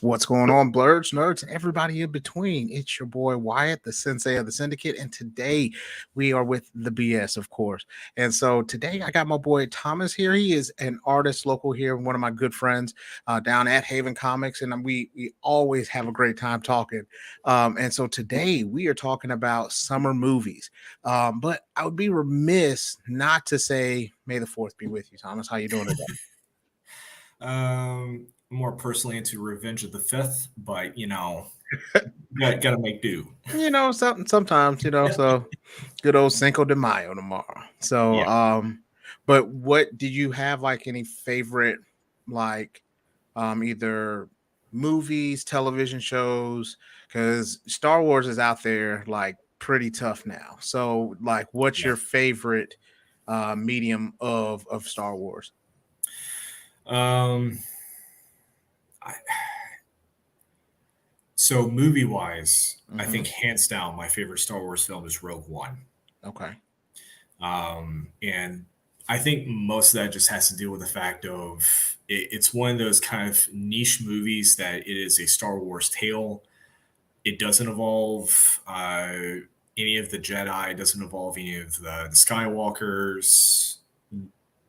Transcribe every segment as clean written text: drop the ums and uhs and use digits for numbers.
What's going on, Blerds, nerds, and everybody in between? It's your boy Wyatt, the sensei of the syndicate, and today we are with the BS, of course. And so today I got my boy Thomas here. He is an artist local here, one of my good friends down at Haven Comics, and we always have a great time talking. And so today we are talking about summer movies. But I would be remiss not to say, May the Fourth be with you, Thomas. How you doing today? More personally into Revenge of the Fifth, but gotta make do. Sometimes, so good old Cinco de Mayo tomorrow. So, Yeah. but what did you have like any favorite, like, either movies, television shows? Because Star Wars is out there like pretty tough now. So, like, what's Yeah. your favorite medium of Star Wars? So movie wise, I Mhm. think hands down my favorite Star Wars film is Rogue One. Okay. And I think most of that just has to do with the fact of it's one of those kind of niche movies that it is a Star Wars tale. It doesn't involve any of the Jedi. It doesn't involve any of the Skywalkers.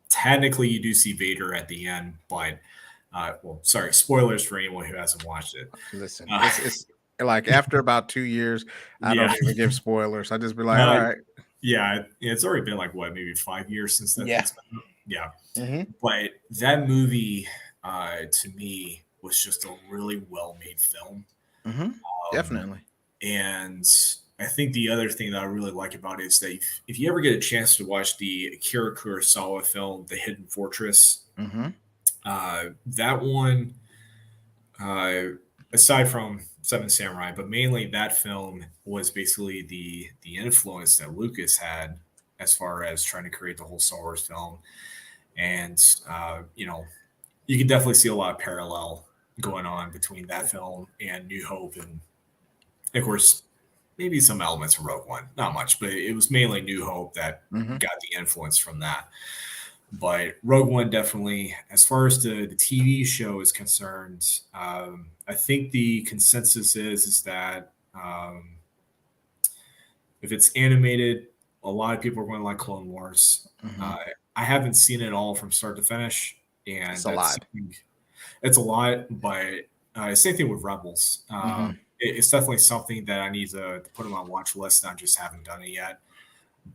Technically, you do see Vader at the end, but sorry, spoilers for anyone who hasn't watched it. Listen, Uh, it's like after about 2 years, I don't yeah, even give spoilers. I just be like, all uh, right. yeah, it's already been like what, maybe 5 years since that Yeah. thing's been out. Yeah, Mm-hmm. but that movie to me was just a really well made film. Mm-hmm. Um, Definitely. and I think the other thing that I really like about it is that if you ever get a chance to watch the Akira Kurosawa film, The Hidden Fortress, Mm-hmm. that one, uh, aside from Seven Samurai, but mainly that film was basically the influence that Lucas had as far as trying to create the whole Star Wars film. And you can definitely see a lot of parallel going on between that film and New Hope, and of course, maybe some elements of Rogue One. Not much, but it was mainly New Hope that Mm-hmm. got the influence from that. But Rogue One definitely, as far as the TV show is concerned, I think the consensus is that if it's animated, a lot of people are going to like Clone Wars. Mm-hmm. Uh, I haven't seen it all from start to finish, It's and a that's lot. it's a lot. But same thing with Rebels. Mm-hmm. It's definitely something that I need to put on my watch list. I just haven't done it yet.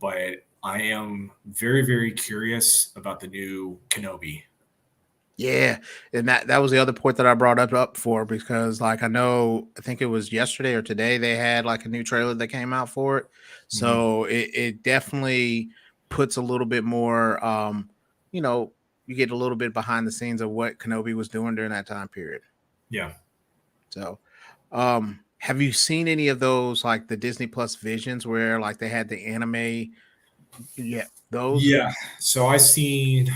But I am very, very curious about the new Kenobi. Yeah, and that was the other point that I brought up for, because like I think it was yesterday or today they had like a new trailer that came out for it. Mhm. So it definitely puts a little bit more you know, you get a little bit behind the scenes of what Kenobi was doing during that time period. Yeah. So have you seen any of those like the Disney Plus Visions where like they had the anime? Yeah, those Yeah. So I seen,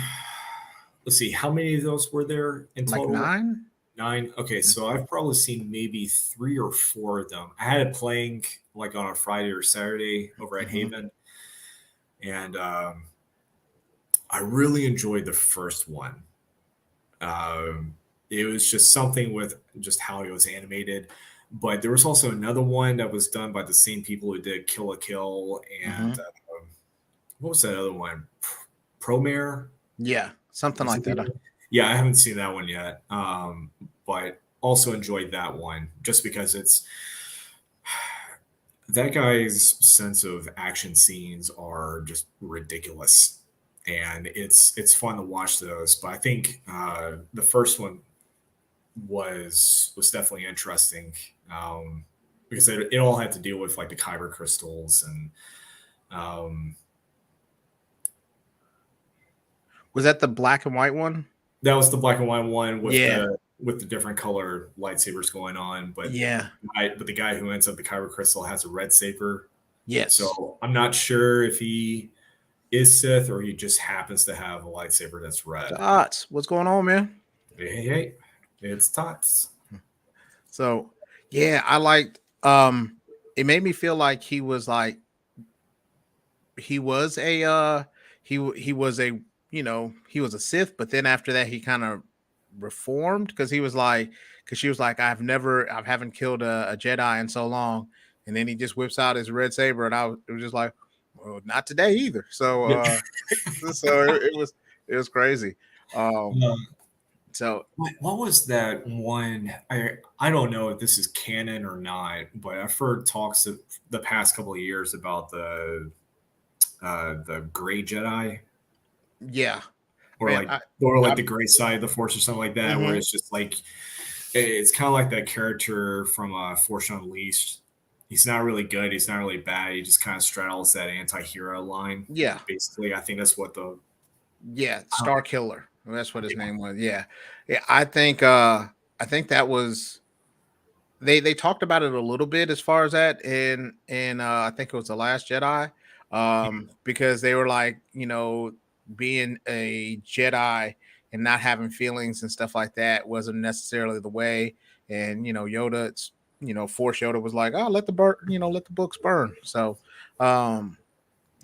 let's see, how many of those were there in like total? 9? 9. Okay. So I've probably seen maybe 3 or 4 of them. I had it playing like on a Friday or Saturday over at Mm-hmm. Haven. And I really enjoyed the first one. It was just something with just how it was animated. But there was also another one that was done by the same people who did Kill a Kill and Mm-hmm. what was that other one? Promare? Yeah, something Is like it the that. other- Yeah, I haven't seen that one yet. But also enjoyed that one just because it's that guy's sense of action scenes are just ridiculous, and it's fun to watch those. But I think the first one was definitely interesting because it all had to deal with like the kyber crystals and um, Was that the black and white one? that was the black and white one Yeah. with the different color lightsabers going on. Yeah. But the guy who ends up the kyber crystal has a red saber. Yes. So I'm not sure if he is Sith or he just happens to have a lightsaber that's red. Dots. What's going on, man? Hey, it's Tots. So yeah, I liked it made me feel like he was a he was a he was a Sith, but then after that he kind of reformed because he was like, because she was like, I haven't killed a Jedi in so long, and then he just whips out his red saber, and it was just like, well, not today either. So, Yeah. it was crazy. Um, Um, so what was that one? I don't know if this is canon or not, but I've heard talks of the past couple of years about the Gray Jedi, yeah, or man, like I, or like I the gray side of the Force or something like that, where mhm. it's just like it's kind of like that character from Force Unleashed. He's not really good. He's not really bad. He just kind of straddles that anti-hero line. Yeah, Basically, I think that's what the yeah, I don't- Star Killer. That's what his yeah. name was. Yeah, yeah. I think that was they talked about it a little bit as far as that in I think it was the Last Jedi, because they were like, being a Jedi and not having feelings and stuff like that wasn't necessarily the way. And Yoda, Force Yoda was like, oh, let the books burn. Um,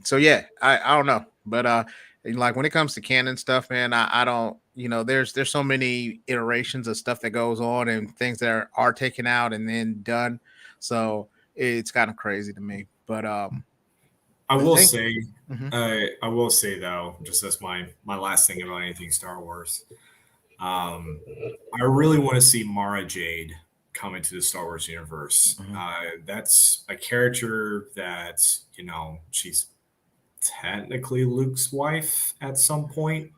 so yeah, I don't know, but like when it comes to canon stuff, man, I don't, there's so many iterations of stuff that goes on and things that are taken out and then done. So it's kind of crazy to me. But I the will thing, say, mhm, I will say though, just as my last thing about anything Star Wars, um, I really want to see Mara Jade come into the Star Wars universe. mhm, That's a character that she's technically Luke's wife at some point,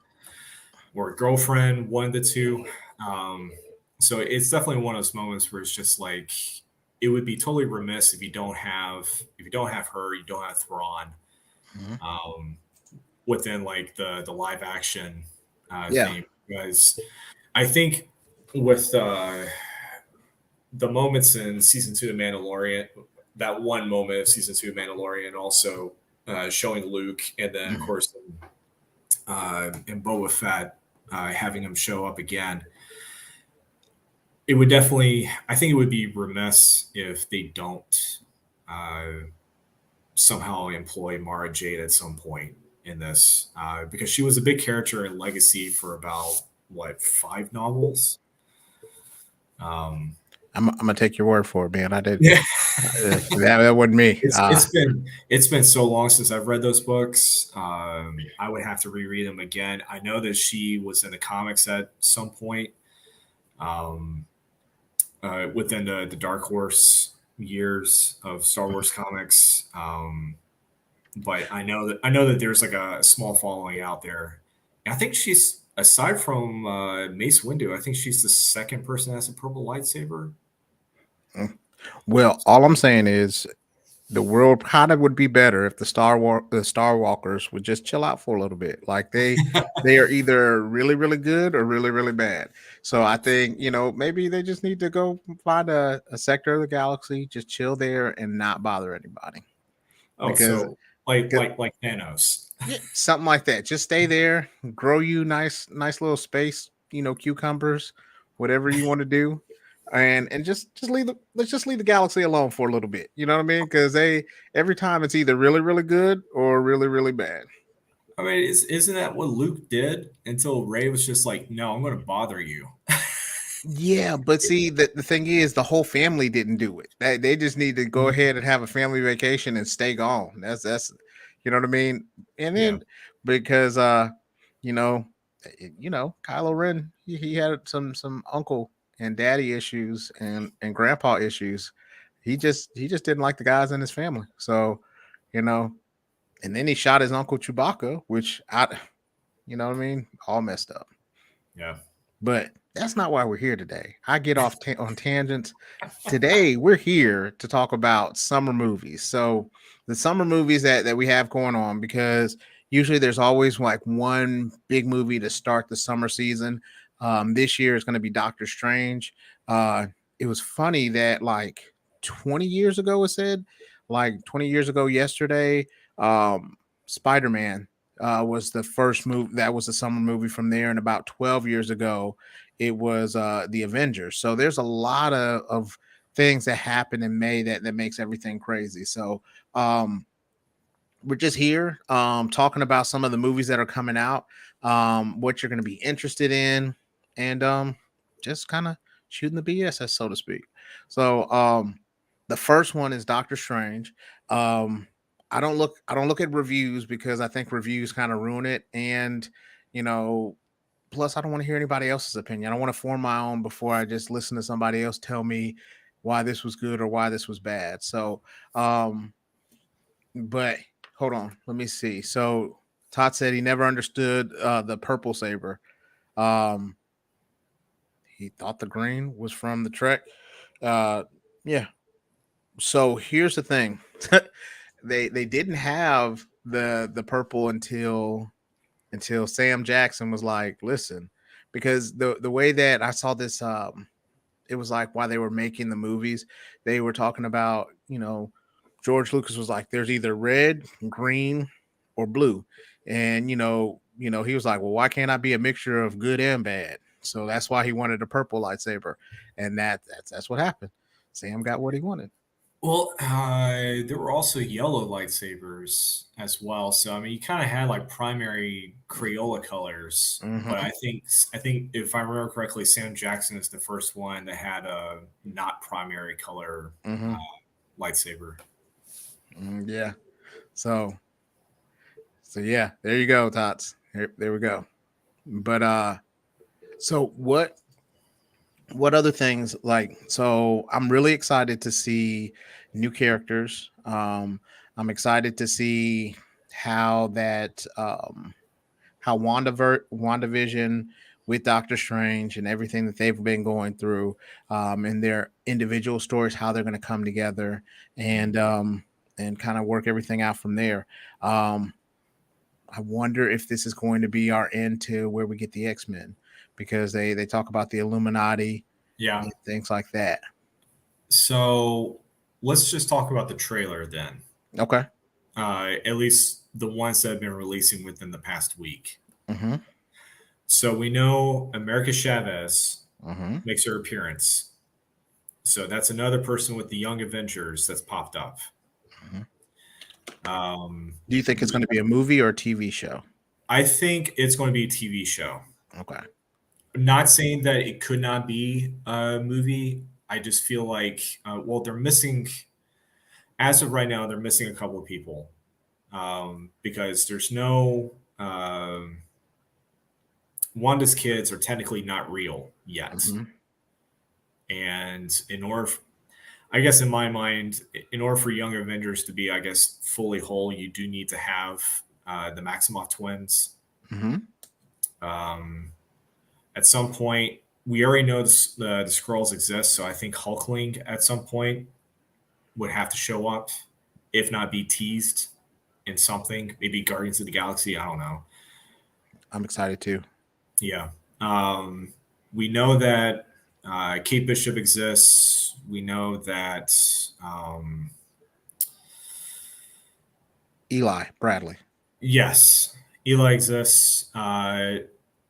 or girlfriend, one of the two. Um, so it's definitely one of those moments where it's just like it would be totally remiss if you don't have her, you don't have Thrawn mhm. um, within like the live action Yeah. theme, because I think with the moments in season 2 of Mandalorian, that one moment of season 2 of Mandalorian, also showing Luke, and then of Mhm. course in Boba Fett having him show up again. It would definitely, I think it would be remiss if they don't uh, somehow employ Mara Jade at some point in this, because she was a big character in Legacy for about what 5 novels. Um, I'm gonna take your word for it, man. I did yeah, that wasn't me. it's been so long since I've read those books. I would have to reread them again. I know that she was in the comics at some point um, within the Dark Horse years of Star Wars comics. But I know that there's like a small following out there. And I think she's, aside from Mace Windu, I think she's the second person that has a purple lightsaber. Well, all I'm saying is the world kind of would be better if the Star Walkers would just chill out for a little bit. Like they are either really really good or really really bad. So I think maybe they just need to go find a sector of the galaxy, just chill there and not bother anybody Oh, because so because like Thanos. yeah, something like that. Just stay there, grow you nice little space, cucumbers, whatever you want to do, and just let's just leave the galaxy alone for a little bit. You know what I mean? Because they every time it's either really really good or really really bad. I mean, isn't that what Luke did until Ray was just like, "No, I'm going to bother you." Yeah, but see, the thing is, the whole family didn't do it. They just need to go ahead and have a family vacation and stay gone. You know what I mean. And Yeah, then because you know, Kylo Ren, he had some uncle and daddy issues and grandpa issues. He just didn't like the guys in his family. So, you know, and then he shot his uncle Chewbacca, which you know what I mean, all messed up. yeah. But that's not why we're here today. I get off on tangents. Today, we're here to talk about summer movies. So, the summer movies that we have going on, because usually there's always like one big movie to start the summer season. This year is going to be Doctor Strange. It was funny that like 20 years ago, it said like 20 years ago yesterday, Spider Man was the first movie that was a summer movie from there, and about 12 years ago it was the Avengers. So there's a lot of things that happen in May that makes everything crazy. So we're just here talking about some of the movies that are coming out, what you're going to be interested in, and just kind of shooting the BS, so to speak. So the first one is Doctor Strange. Um, I don't look at reviews because I think reviews kind of ruin it, and you know, plus I don't want to hear anybody else's opinion. I want to form my own before I just listen to somebody else tell me why this was good or why this was bad. So but hold on, let me see. So Todd said he never understood the purple saber. Um, he thought the green was from the Trek. Uh, yeah. So here's the thing: they didn't have the purple until Sam Jackson was like, "Listen," because the way that I saw this, it was like while they were making the movies, they were talking about, George Lucas was like, "There's either red, green, or blue," and he was like, "Well, why can't I be a mixture of good and bad?" So that's why he wanted a purple lightsaber, and that's what happened. Sam got what he wanted. Well, there were also yellow lightsabers as well. So I mean, you kind of had like primary Crayola colors, but Hmm. I think if I remember correctly, Sam Jackson is the first one that had a not primary color uh, Hmm. lightsaber. Yeah. So yeah, there you go, Tots. There we go. But so what other things, like, so I'm really excited to see new characters. I'm excited to see how that how WandaVision with Doctor Strange and everything that they've been going through, in their individual stories, how they're going to come together and kind of work everything out from there. Um, I wonder if this is going to be our end to where we get the X-Men, because they talk about the Illuminati Yeah. and things like that. So let's just talk about the trailer then. Okay. At least the ones that have been releasing within the past week. Mm-hmm. So we know America Chavez Mm-hmm. makes her appearance. So that's another person with the Young Avengers that's popped up. Mm-hmm. Do you think it's We, going to be a movie or a TV show? I think it's going to be a TV show. Okay. I'm not saying that it could not be a movie. I just feel like, well, they're missing, as of right now, they're missing a couple of people because there's no, Wanda's kids are technically not real yet. Mm-hmm. And I guess in my mind, in order for Young Avengers to be, I guess, fully whole, you do need to have the Maximoff twins. Mm-hmm. Um, at some point, we already know the scrolls exist, so I think Hulkling at some point would have to show up, if not be teased in something, maybe Guardians of the Galaxy. I don't know. I'm excited too. Yeah. We know that Kate Bishop exists. We know that um, Eli Bradley. yes, Eli exists.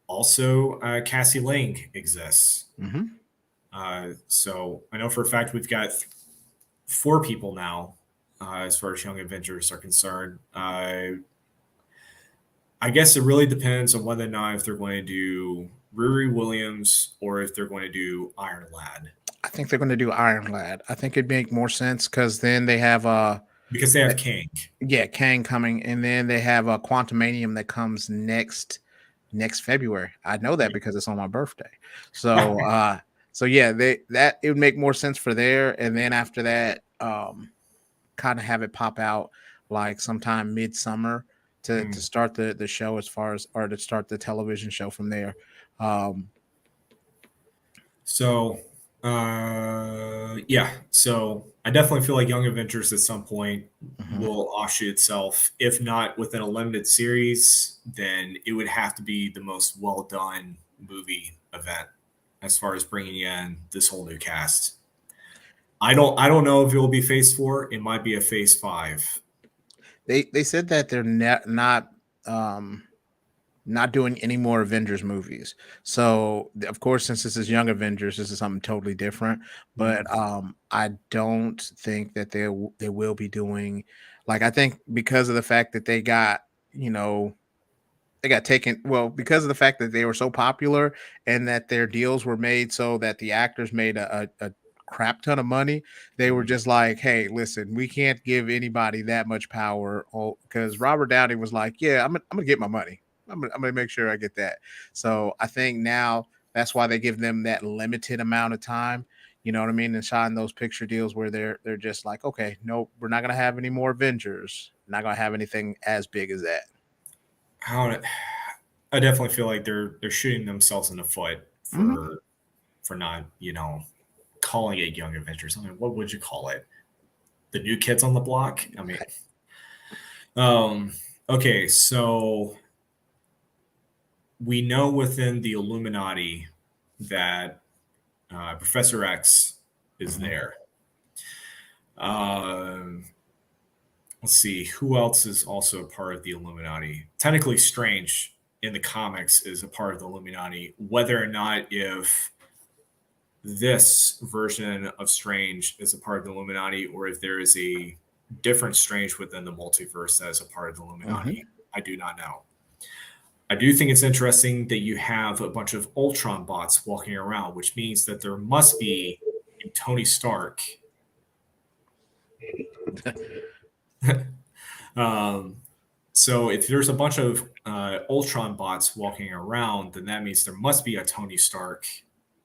Also, Cassie Lang exists. Mm-hmm. So I know for a fact we've got four people now, as far as Young Avengers are concerned. I guess it really depends on whether or not if they're going to do Riri Williams or if they're going to do Iron Lad I think they're going to do Iron Lad. I think it'd make more sense because then they have because they have Kang. yeah, Kang coming, and then they have a Quantumanium that comes next February. I know that because it's on my birthday. So yeah, that it would make more sense for there, and then after that, kind of have it pop out like sometime midsummer to Hmm. start the show, as far as, or to start the television show from there. Um, So, yeah. So I definitely feel like Young Avengers at some point mhm. will offshoot itself. If not within a limited series, then it would have to be the most well done movie event as far as bringing in this whole new cast. I don't know if it will be Phase 4. It might be a Phase 5. They said that they're um, not doing any more Avengers movies. So of course, since this is Young Avengers, this is something totally different. Mm. But I don't think that they will be doing, like, I think because of the fact that they got, you know they got taken, well, because of the fact that they were so popular and that their deals were made so that the actors made a crap ton of money. They were Mhm. just like, hey, listen, we can't give anybody that much power, because Robert Downey was like, yeah, I'm gonna get my money. I'm gonna make sure I get that. So I think now that's why they give them that limited amount of time. You know what I mean? And sign those picture deals where they're just like, okay, no, we're not gonna have any more Avengers. Not gonna have anything as big as that. How I definitely feel like they're shooting themselves in the foot Mhm. for not, calling it Young Avengers. I mean, what would you call it? The New Kids on the Block? I mean, um, okay, so we know within the Illuminati that Professor X is Mhm. there. Um, let's see, who else is also a part of the Illuminati? Technically, Strange in the comics is a part of the Illuminati. Whether or not if this version of Strange is a part of the Illuminati or if there is a different Strange within the multiverse that is a part of the Mhm. Illuminati, I do not know. I do think it's interesting that you have a bunch of Ultron bots walking around, which means that there must be a Tony Stark. um, so if there's a bunch of Ultron bots walking around, then that means there must be a Tony Stark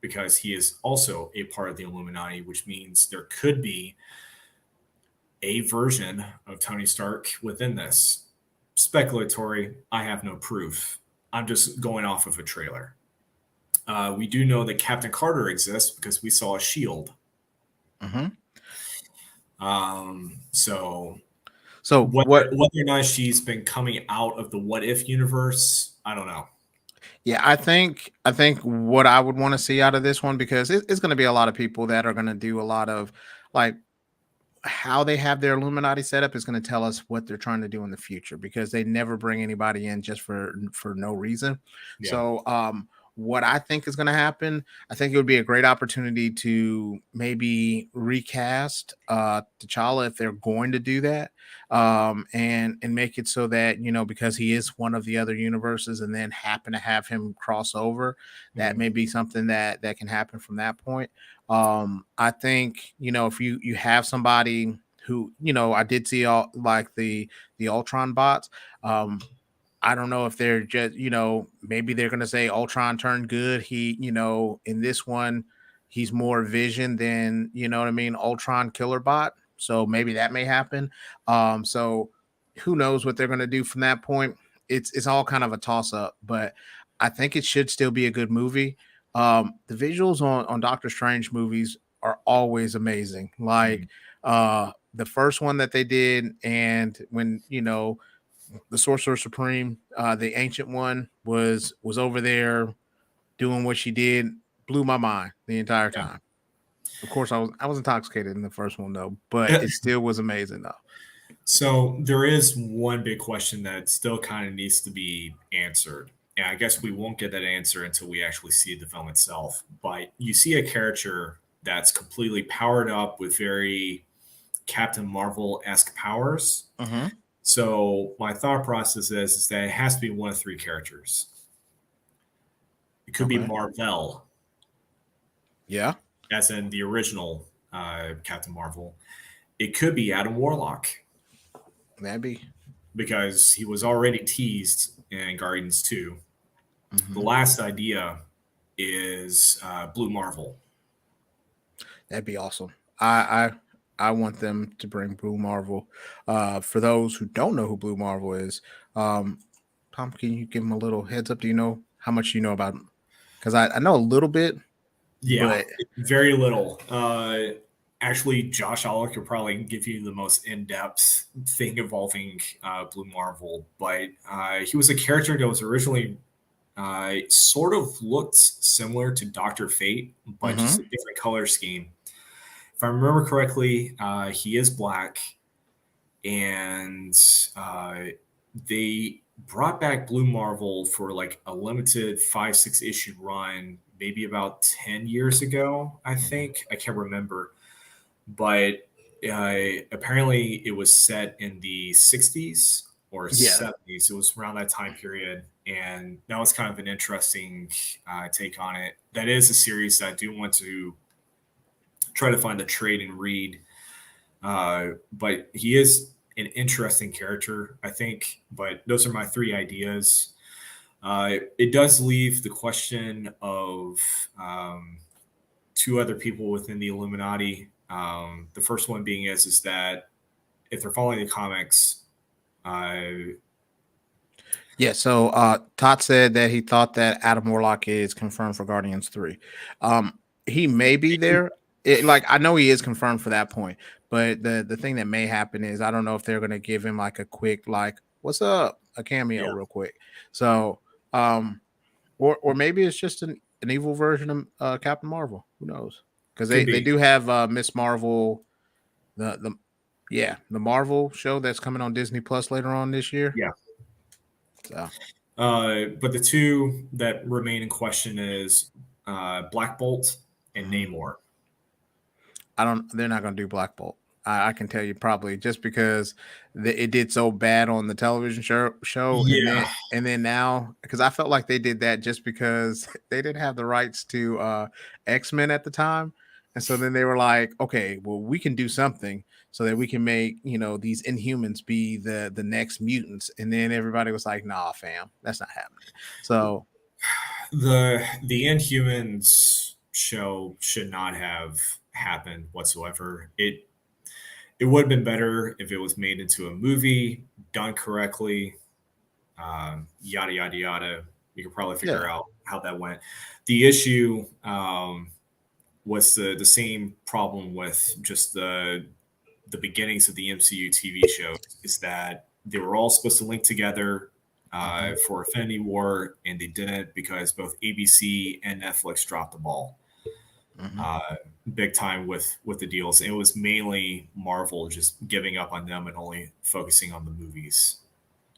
because he is also a part of the Illuminati, which means there could be a version of Tony Stark within this. Speculatory, I have no proof. I'm just going off of a trailer. We do know that Captain Carter exists because we saw a shield. Mhm. So So whether or not she's been coming out of the What If universe, I don't know. Yeah, I think what I would want to see out of this one, because it's going to be a lot of people that are going to do a lot of, like, how they have their Illuminati set up is going to tell us what they're trying to do in the future, because they never bring anybody in just for no reason. Yeah. So what I think is going to happen, I think it would be a great opportunity to maybe recast T'Challa if they're going to do that, and make it so that, because he is one of the other universes and then happen to have him cross over, that Mhm. may be something that can happen from that point. I think, if you have somebody who, I did see all, like, the Ultron bots. I don't know if they're just, maybe they're gonna say Ultron turned good. He, in this one, he's more Vision than, what I mean, Ultron killer bot. So maybe that may happen. So who knows what they're gonna do from that point. It's all kind of a toss up, but I think it should still be a good movie. The visuals on Doctor Strange movies are always amazing. Like Mhm. the first one that they did, and when, the Sorcerer Supreme, the ancient one, was over there doing what she did, blew my mind the entire time. Of course, I was intoxicated in the first one though, but Yeah. it still was amazing though. So there is one big question that still kind of needs to be answered. And I guess we won't get that answer until we actually see the film itself. But you see a character that's completely powered up with very Captain Marvel esque powers. Hmm. So my thought process is that it has to be one of three characters. It could be Okay. Marvel, Yeah, as in the original Captain Marvel. It could be Adam Warlock that'd be. because he was already teased in Guardians 2. The Mhm. last idea is Blue Marvel. That'd be awesome. I want them to bring Blue Marvel. For those who don't know who Blue Marvel is, um, Tom, can you give them a little heads up? Do you know how much you know about them? Because I know a little bit, Yeah, but very little. Actually, Josh Aller could probably give you the most in-depth thing involving Blue Marvel, but he was a character that was originally sort of looked similar to Doctor Fate, but just a mhm. different color scheme. If I remember correctly, he is black, and uh, they brought back Blue Marvel for like a limited 5, 6 issue run, maybe about 10 years ago. I think I can't remember, but apparently it was set in the '60s or Yeah. 70s. It was around that time period, and that was kind of an interesting take on it. That is a series that I do want to try to find the trade and read. But he is an interesting character, I think. But those are my three ideas. It does leave the question of two other people within the Illuminati. The first one being is that if they're following the comics, Yeah, so Todd said that he thought that Adam Warlock is confirmed for Guardians 3. He may be there. Like I know he is confirmed for that point, but the thing that may happen is I don't know if they're gonna give him like a quick like what's up a cameo yeah, real quick. So or maybe it's just an evil version of Captain Marvel. Who knows? Because could they be. do have Miss Marvel, the yeah, the Marvel show that's coming on Disney Plus later on this year. Yeah. So But the two that remain in question is Black Bolt and mhm. Namor. I don't. They're not going to do Black Bolt. I can tell you probably just because it did so bad on the television show, Yeah, and then now because I felt like they did that just because they didn't have the rights to X-Men at the time, and so then they were like, okay, well we can do something so that we can make these Inhumans be the next mutants, and then everybody was like, nah, fam, that's not happening. So the Inhumans show should not have happened whatsoever. It would have been better if it was made into a movie, done correctly, yada yada yada. You could probably figure yeah, out how that went. The issue was the same problem with just the beginnings of the MCU TV shows is that they were all supposed to link together mhm, for Infinity War, and they didn't because both ABC and Netflix dropped the ball mhm, uh, big time with the deals. It was mainly Marvel just giving up on them and only focusing on the movies.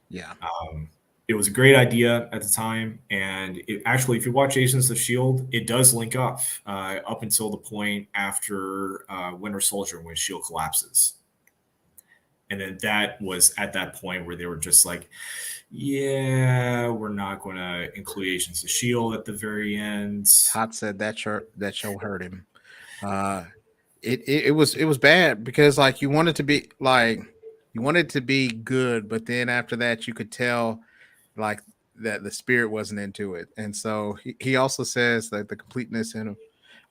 yeah, Um, it was a great idea at the time, and actually, if you watch Agents of Shield, it does link up until the point after Winter Soldier when Shield collapses, and then that was at that point where they were just like, "Yeah, we're not going to include Agents of Shield at the very end." Todd said that show hurt him. Uh, it was bad because like you wanted to be good, but then after that you could tell like that the spirit wasn't into it, and so he also says that the completeness in him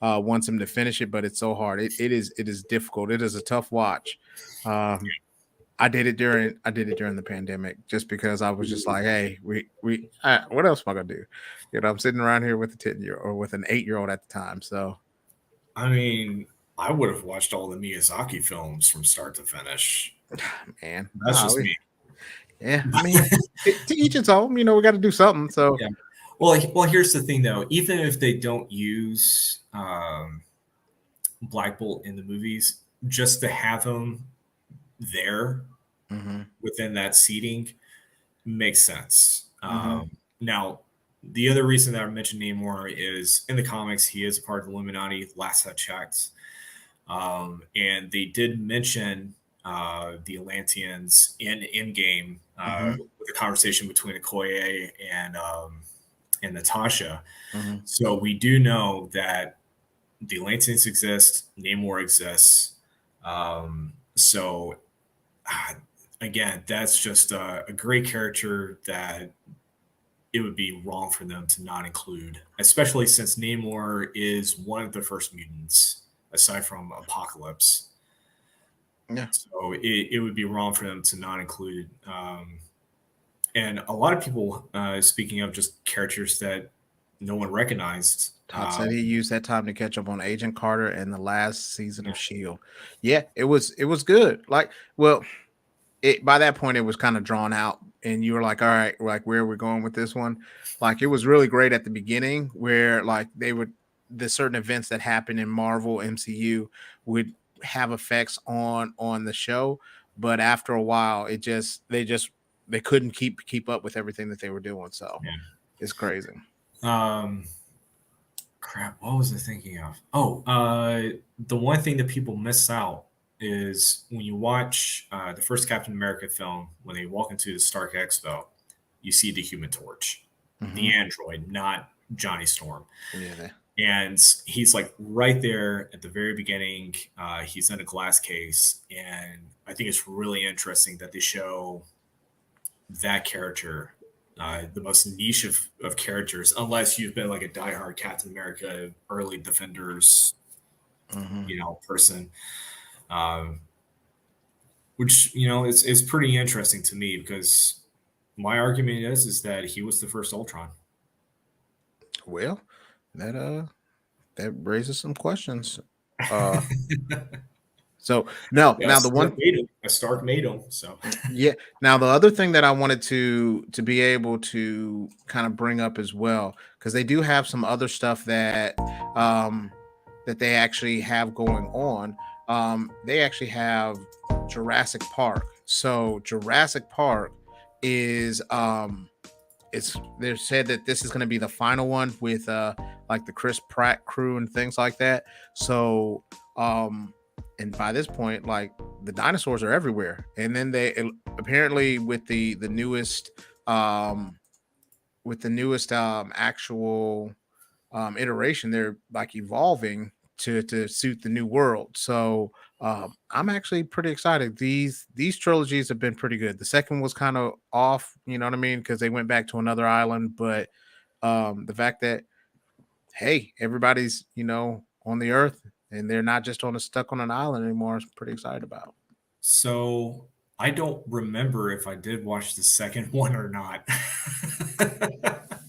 wants him to finish it, but it's so hard. It is difficult. It is a tough watch. Um, I did it during the pandemic just because I was just like, hey, what else am I gonna do? I'm sitting around here with a 10-year or with an 8-year-old at the time. So I mean, I would have watched all the Miyazaki films from start to finish. man, That's just me. yeah, I mean, to each its own. We got to do something. So Yeah. Well, here's the thing though. Even if they don't use Black Bolt in the movies, just to have him there mhm, within that seating makes sense. mhm, Now, the other reason that I mentioned Namor is in the comics, he is a part of the Illuminati. Last I checked, and they did mention the Atlanteans in Endgame mhm, with a conversation between Okoye and Natasha. mhm. So we do know that the Atlanteans exist, Namor exists. So uh, again, that's just a great character that it would be wrong for them to not include, especially since Namor is one of the first mutants aside from Apocalypse. Yeah, So it would be wrong for them to not include. And a lot of people, speaking of just characters that no one recognized, Todd said he used that time to catch up on Agent Carter and the last season yeah, of Shield. Yeah, it was good. Like, well, by that point it was kind of drawn out, and you were like, all right, like where are we going with this one? Like, it was really great at the beginning, where like they would the certain events that happen in Marvel MCU would have effects on the show, but after a while, they couldn't keep up with everything that they were doing. So it's crazy. yeah. Crap, what was I thinking of? Oh, the one thing that people miss out is when you watch the first Captain America film, when they walk into the Stark Expo, you see the Human Torch, Mm-hmm. the android, not Johnny Storm. Yeah. And he's like right there at the very beginning. He's in a glass case, and I think it's really interesting that they show that character, the most niche of characters, unless you've been like a diehard Captain America early Defenders, Mm-hmm. person. Um, which it's pretty interesting to me because my argument is that he was the first Ultron. Well, that raises some questions. Uh, so no, Yeah, now the one, A Stark made him. So yeah, now the other thing that I wanted to be able to kind of bring up as well, because they do have some other stuff um that they actually have going on. They actually have Jurassic Park. So Jurassic Park is it's they said that this is going to be the final one with like the Chris Pratt crew and things like that. So and by this point, like, the dinosaurs are everywhere. And then they apparently with the newest um actual iteration, they're like evolving to suit the new world. So I'm actually pretty excited. These trilogies have been pretty good. The second was kind of off, you know what I mean, because they went back to another island. But the fact that, hey, everybody's on the earth and they're not just stuck on an island anymore, is pretty excited about. so I don't remember if I did watch the second one or not.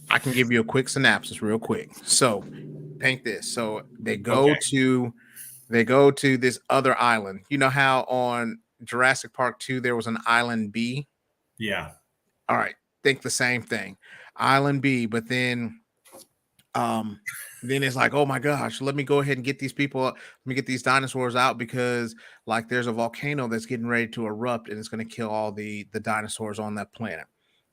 I can give you a quick synopsis real quick. So paint this. So Okay. they go to this other island. You know how on Jurassic Park 2 there was an island B? Yeah. All right, think the same thing. Island B, but um then it's like, oh my gosh, let me go ahead and get these people, let me get these dinosaurs out, because like there's a volcano that's getting ready to erupt and it's going to kill all the dinosaurs on that planet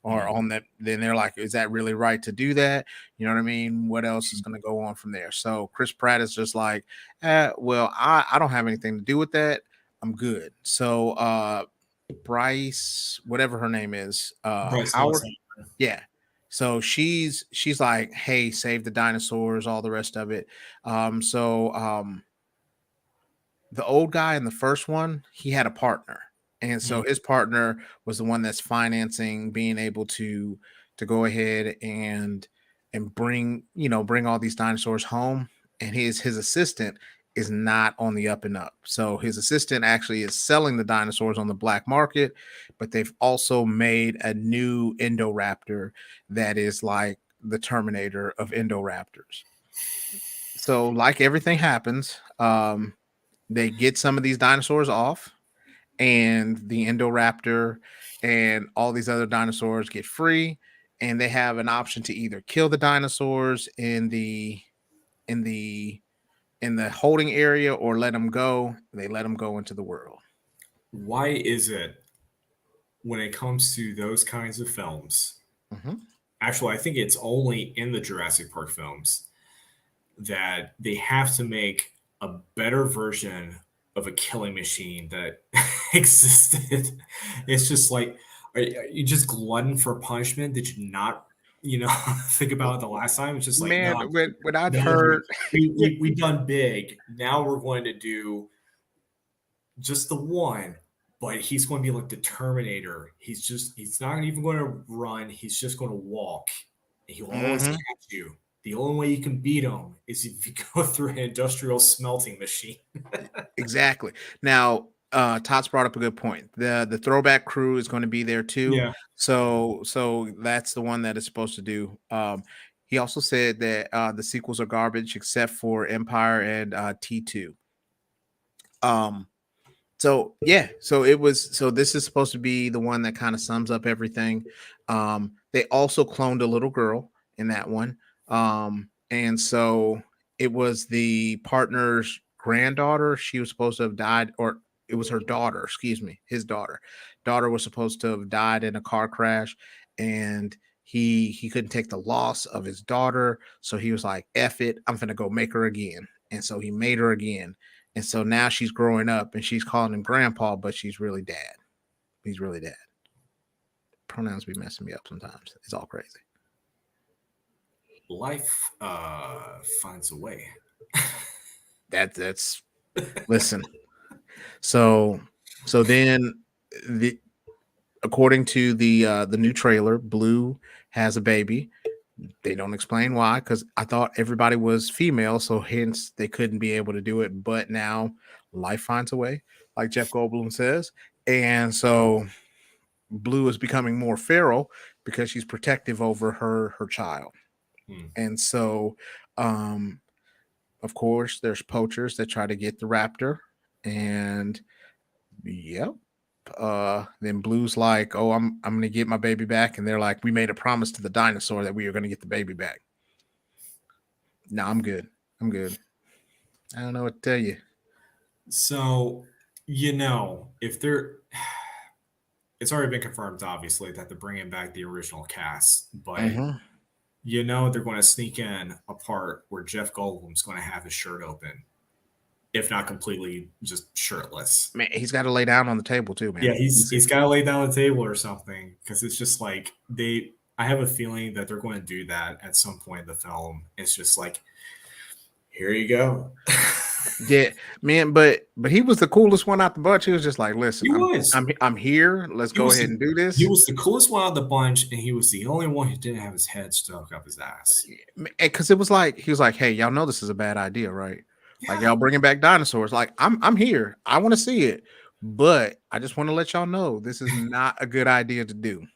or Mm. on that. Then they're like, is that really right to do that? You know what I mean? What else is going to go on from there? So Chris Pratt is just like, well, I don't have anything to do with that, I'm good. So Bryce, whatever her name is, Bryce Dallas Howard, yeah. So she's like, hey, save the dinosaurs, all the rest of it. So the old guy in the first one, he had a partner. And so Mm. his partner was the one that's financing being able to go ahead and bring all these dinosaurs home. And his assistant is not on the up and up. So his assistant actually is selling the dinosaurs on the black market, but they've also made a new Indoraptor that is like the Terminator of Indoraptors. So like everything happens, they get some of these dinosaurs off, and the Indoraptor and all these other dinosaurs get free, and they have an option to either kill the dinosaurs in the in the holding area or let them go. They let them go into the world. Why is it when it comes to those kinds of films? Mhm. Actually, I think it's only in the Jurassic Park films that they have to make a better version of a killing machine that existed. It's just like, are you just glutton for punishment? Did you not, think about it the last time? It's just like, Man, no, when I've no, heard, we done big. Now we're going to do just the one, but he's going to be like the Terminator. He's not even going to run. He's just going to walk. He will always Mhm. catch you. The only way you can beat him is if you go through an industrial smelting machine. Exactly. Now, Tots brought up a good point. The throwback crew is going to be there too. Yeah. So that's the one that is supposed to do. He also said that the sequels are garbage except for Empire and T2. Um, so yeah, so this is supposed to be the one that kind of sums up everything. They also cloned a little girl in that one. And so it was the partner's granddaughter. She was supposed to have died, or it was her daughter, excuse me, his daughter. Daughter was supposed to have died in a car crash, and he couldn't take the loss of his daughter. So he was like, F it, I'm gonna go make her again. And so he made her again, And so now she's growing up and she's calling him grandpa, but she's really dad. He's really dad. Pronouns be messing me up sometimes. It's all crazy. Life finds a way. That's listen. So then the according to the new trailer, Blue has a baby. They don't explain why, because I thought everybody was female, so hence they couldn't be able to do it. But now life finds a way, like Jeff Goldblum says. And so Blue is becoming more feral because she's protective over her child. And so of course there's poachers that try to get the raptor, and yep. Then Blue's like, oh, I'm gonna get my baby back, and they're like, we made a promise to the dinosaur that we were gonna get the baby back. No, I'm good. I don't know what to tell you. So, if they're, it's already been confirmed, obviously, that they're bringing back the original cast, but they're going to sneak in a part where Jeff Goldblum's going to have his shirt open, if not completely just shirtless. Man, he's got to lay down on the table too, man. Yeah, he's got to lay down on the table or something, because it's just like I have a feeling that they're going to do that at some point in the film. It's just like, here you go. Yeah, man, but he was the coolest one out the bunch. He was just like, listen, I'm here. Let's go ahead and do this. He was the coolest one out of the bunch, and he was the only one who didn't have his head stuck up his ass. Because it was like, he was like, hey, y'all know this is a bad idea, right? Yeah. Like, y'all bringing back dinosaurs. Like, I'm here. I want to see it, but I just want to let y'all know this is not a good idea to do.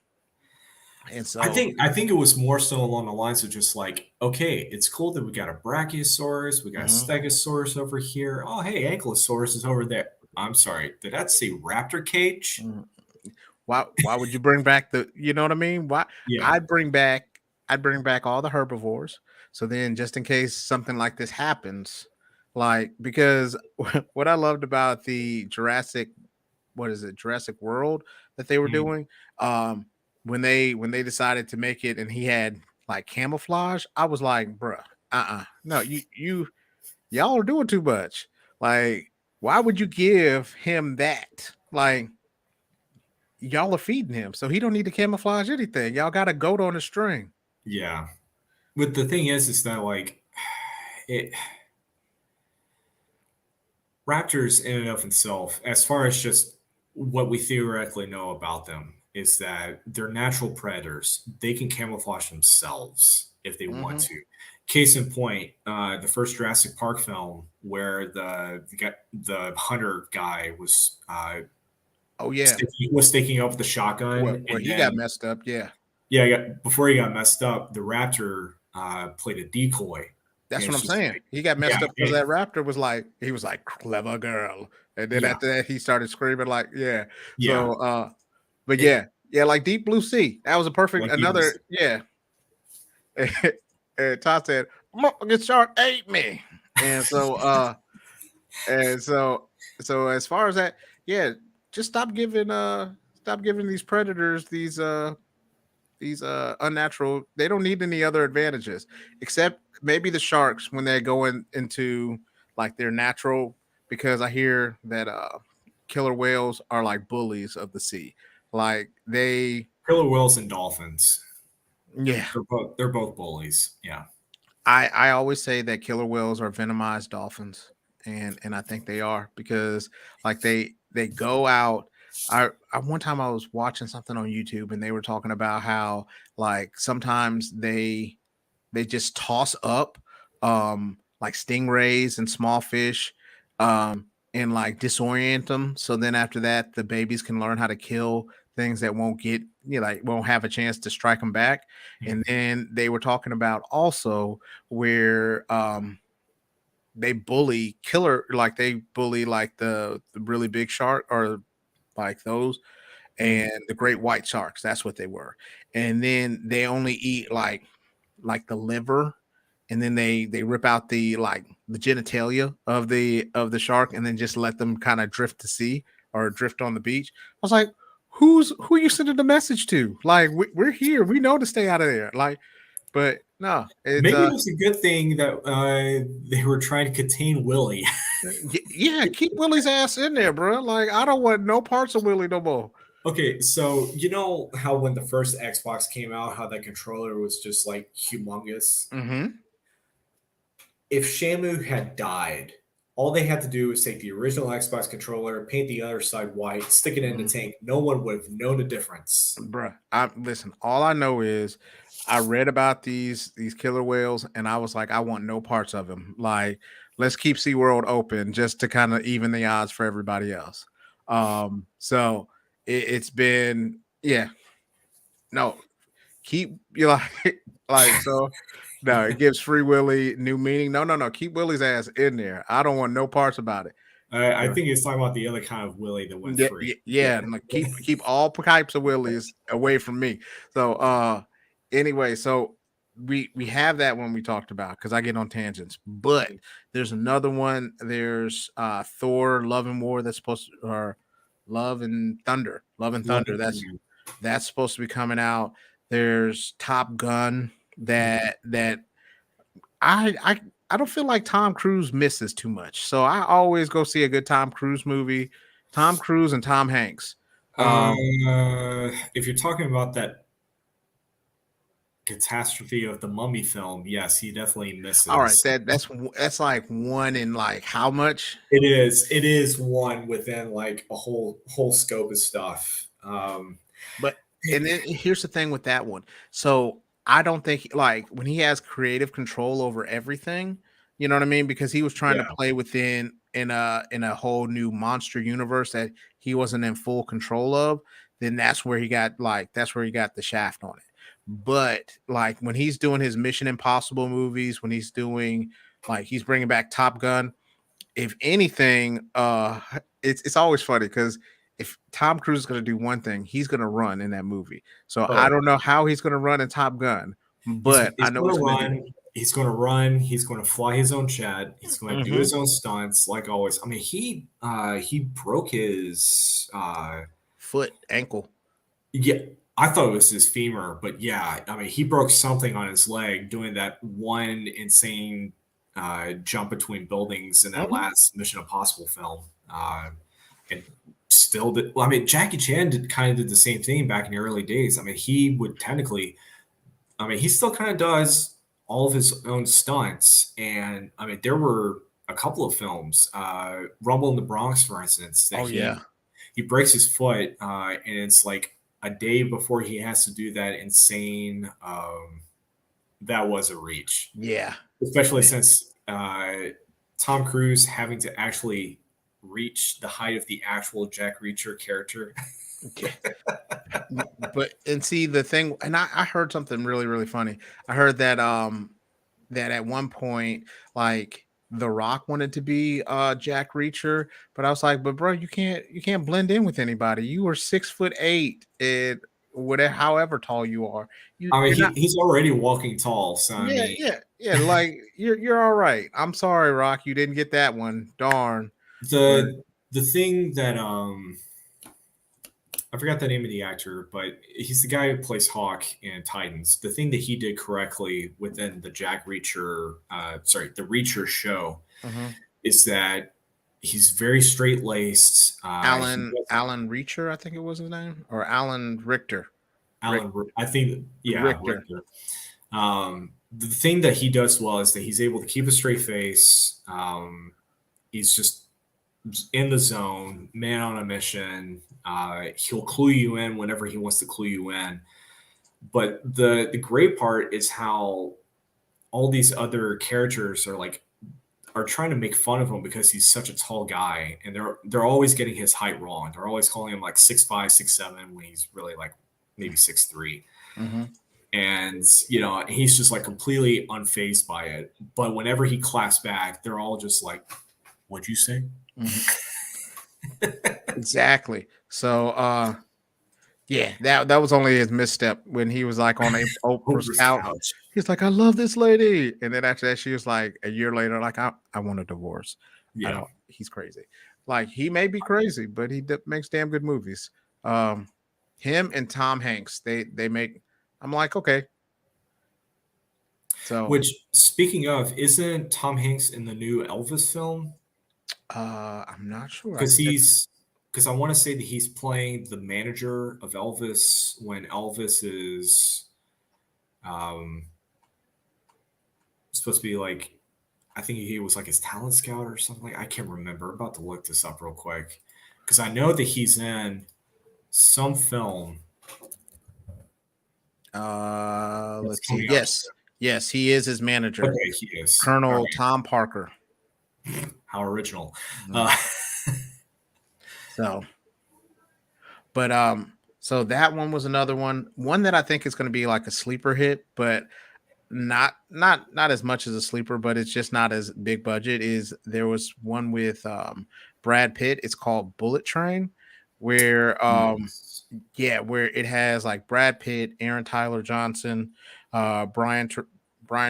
And so I think it was more so along the lines of just like, okay, it's cool that we got a Brachiosaurus, we got a Stegosaurus over here. Oh, hey, Ankylosaurus is over there. I'm sorry, did that say raptor cage? Why would you bring back you know what I mean? Why? Yeah. I'd bring back all the herbivores. So then just in case something like this happens, like, because what I loved about the Jurassic World that they were doing, when they decided to make it and he had like camouflage, I was like, bruh, no, y'all are doing too much. Like, why would you give him that? Like, y'all are feeding him, so he don't need to camouflage anything. Y'all got a goat on a string. Yeah. But the thing is that like raptors in and of themselves, as far as just what we theoretically know about them, is that they're natural predators. They can camouflage themselves if they want to. Case in point, the first Jurassic Park film, where the hunter guy was was sticking up the shotgun, where he got messed up. Before he got messed up, the raptor played a decoy. That's what I'm saying. Like, he got messed up because that raptor was like, clever girl, and then after that he started screaming like, So, but like Deep Blue Sea. That was a perfect And Todd said, "Get shark ate me," and so so as far as that, just stop giving these predators these unnatural. They don't need any other advantages except maybe the sharks when they're going into like their natural, because I hear that killer whales are like bullies of the sea. Like killer whales and dolphins. Yeah, they're both bullies. Yeah. I always say that killer whales are venomized dolphins, and I think they are, because like they go out. I one time I was watching something on YouTube and they were talking about how like sometimes they just toss up like stingrays and small fish and like disorient them, so then after that the babies can learn how to kill things that won't get, like won't have a chance to strike them back. And then they were talking about also where they bully the really big shark, or like those, and the great white sharks. That's what they were. And then they only eat like the liver, and then they rip out the genitalia of the shark, and then just let them kind of drift to sea or drift on the beach. I was like, who you sending the message to? Like, we're here. We know to stay out of there. Like, But no, it's Maybe it was a good thing that they were trying to contain Willie. yeah, keep Willie's ass in there, bro. Like I don't want no parts of Willie no more. Okay, so you know how when the first Xbox came out, how that controller was just like humongous? Mm-hmm. If Shamu had died, all they had to do was take the original Xbox controller, paint the other side white, stick it in the Mm-hmm. tank. No one would have known the difference. Bruh, I listen, all I know is I read about these killer whales and I was like, I want no parts of them. Like, let's keep SeaWorld open just to kind of even the odds for everybody else. So it's been yeah, no, keep you like like so no, it gives Free Willy new meaning. No, no, no, keep Willie's ass in there. I don't want no parts about it. I think it's talking about the other kind of Willie that went Yeah, free. yeah, and like keep all types of willies away from me. So anyway, so we have that one we talked about because I get on tangents, but there's another one. There's Thor Love and War that's supposed to or Love and Thunder. Love and Love Thunder. and Thunder. That's supposed to be coming out. There's Top Gun that I don't feel like Tom Cruise misses too much. So I always go see a good Tom Cruise movie. Tom Cruise and Tom Hanks. If you're talking about that catastrophe of the Mummy film, yes, he definitely All right, misses. that's like one in like how much? It is. It is one within like a whole scope of stuff. But and then here's the thing with that one. So I don't think like when he has creative control over everything, you know what I mean? Because he was trying to Yeah. play within in a whole new monster universe that he wasn't in full control of, then that's where he got the shaft on it. But like when he's doing his Mission Impossible movies, when he's doing like he's bringing back Top Gun, if anything, it's always funny because if Tom Cruise is going to do one thing, he's going to run in that movie. So I Oh, don't know how he's going to run in Top Gun, but I he's know going he's to going to do run. He's going to run. He's going to fly his own jet. He's going to do Mhm. his own stunts, like always. I mean, he broke his Foot, ankle. yeah. I thought it was his femur, but yeah, I mean, he broke something on his leg doing that one insane jump between buildings in that Mhm. last Mission Impossible film. And still did. Well, I mean, Jackie Chan kind of did the same thing back in the early days. I mean, he would technically, I mean, he still kind of does all of his own stunts. And I mean, there were a couple of films, Rumble in the Bronx, for instance, that Oh yeah, he breaks his foot, and it's like a day before he has to do that insane. That was a reach, yeah, especially man. since Tom Cruise having to actually reach the height of the actual Jack Reacher character. Okay. But and see the thing, and I heard something really funny. I heard that at one point, like The Rock wanted to be Jack Reacher, but I was like, but bro, you can't blend in with anybody. You are 6'8" and whatever however tall you are. I mean, You're not he's already walking tall, so I yeah, mean, yeah. Like you're all right. I'm sorry, Rock, you didn't get that one. Darn. But the thing that I forgot the name of the actor, but he's the guy who plays Hawk in Titans. The thing that he did correctly within the Jack Reacher, the Reacher show, mhm. is that he's very straight laced. Alan Reacher, I think it was his name, or Alan Richter. Rick, I think, yeah, Richter. Richter. The thing that he does well is that he's able to keep a straight face. He's just in the zone, man on a mission. He'll clue you in whenever he wants to clue you in. But the great part is how all these other characters are trying to make fun of him because he's such a tall guy, and they're always getting his height wrong. They're always calling him like 6'5", 6'7", when he's really like maybe 6'3". Mhm. And he's just like completely unfazed by it. But whenever he claps back, they're all just like, "What'd you say?" Mhm. Exactly. So yeah, that was only his misstep when he was like on a Over Oprah's his couch. couch. He's like, I love this lady. And then after that, she was like a year later, like, I want a divorce. I Yeah. don't he's crazy. Like he may be crazy, but makes damn good movies. Him and Tom Hanks, they make I'm like, okay. So, Which, speaking of, isn't Tom Hanks in the new Elvis film? I'm not sure. I Because can check. I want to say that he's playing the manager of Elvis when Elvis is um, supposed to be like, I think he was like his talent scout or something. I can't remember. I'm about to look this up real quick because I know that he's in some film that's Let's see. coming up Yes, soon. yes, he is his manager, Okay, he is. All Colonel right. Tom Parker. How original. Mm. So, but so that one was another one that I think is going to be like a sleeper hit, but not as much as a sleeper, but it's just not as big budget. Is there was one with Brad Pitt? It's called Bullet Train, where Yes. yeah, where it has like Brad Pitt, Aaron Tyler Johnson, Brian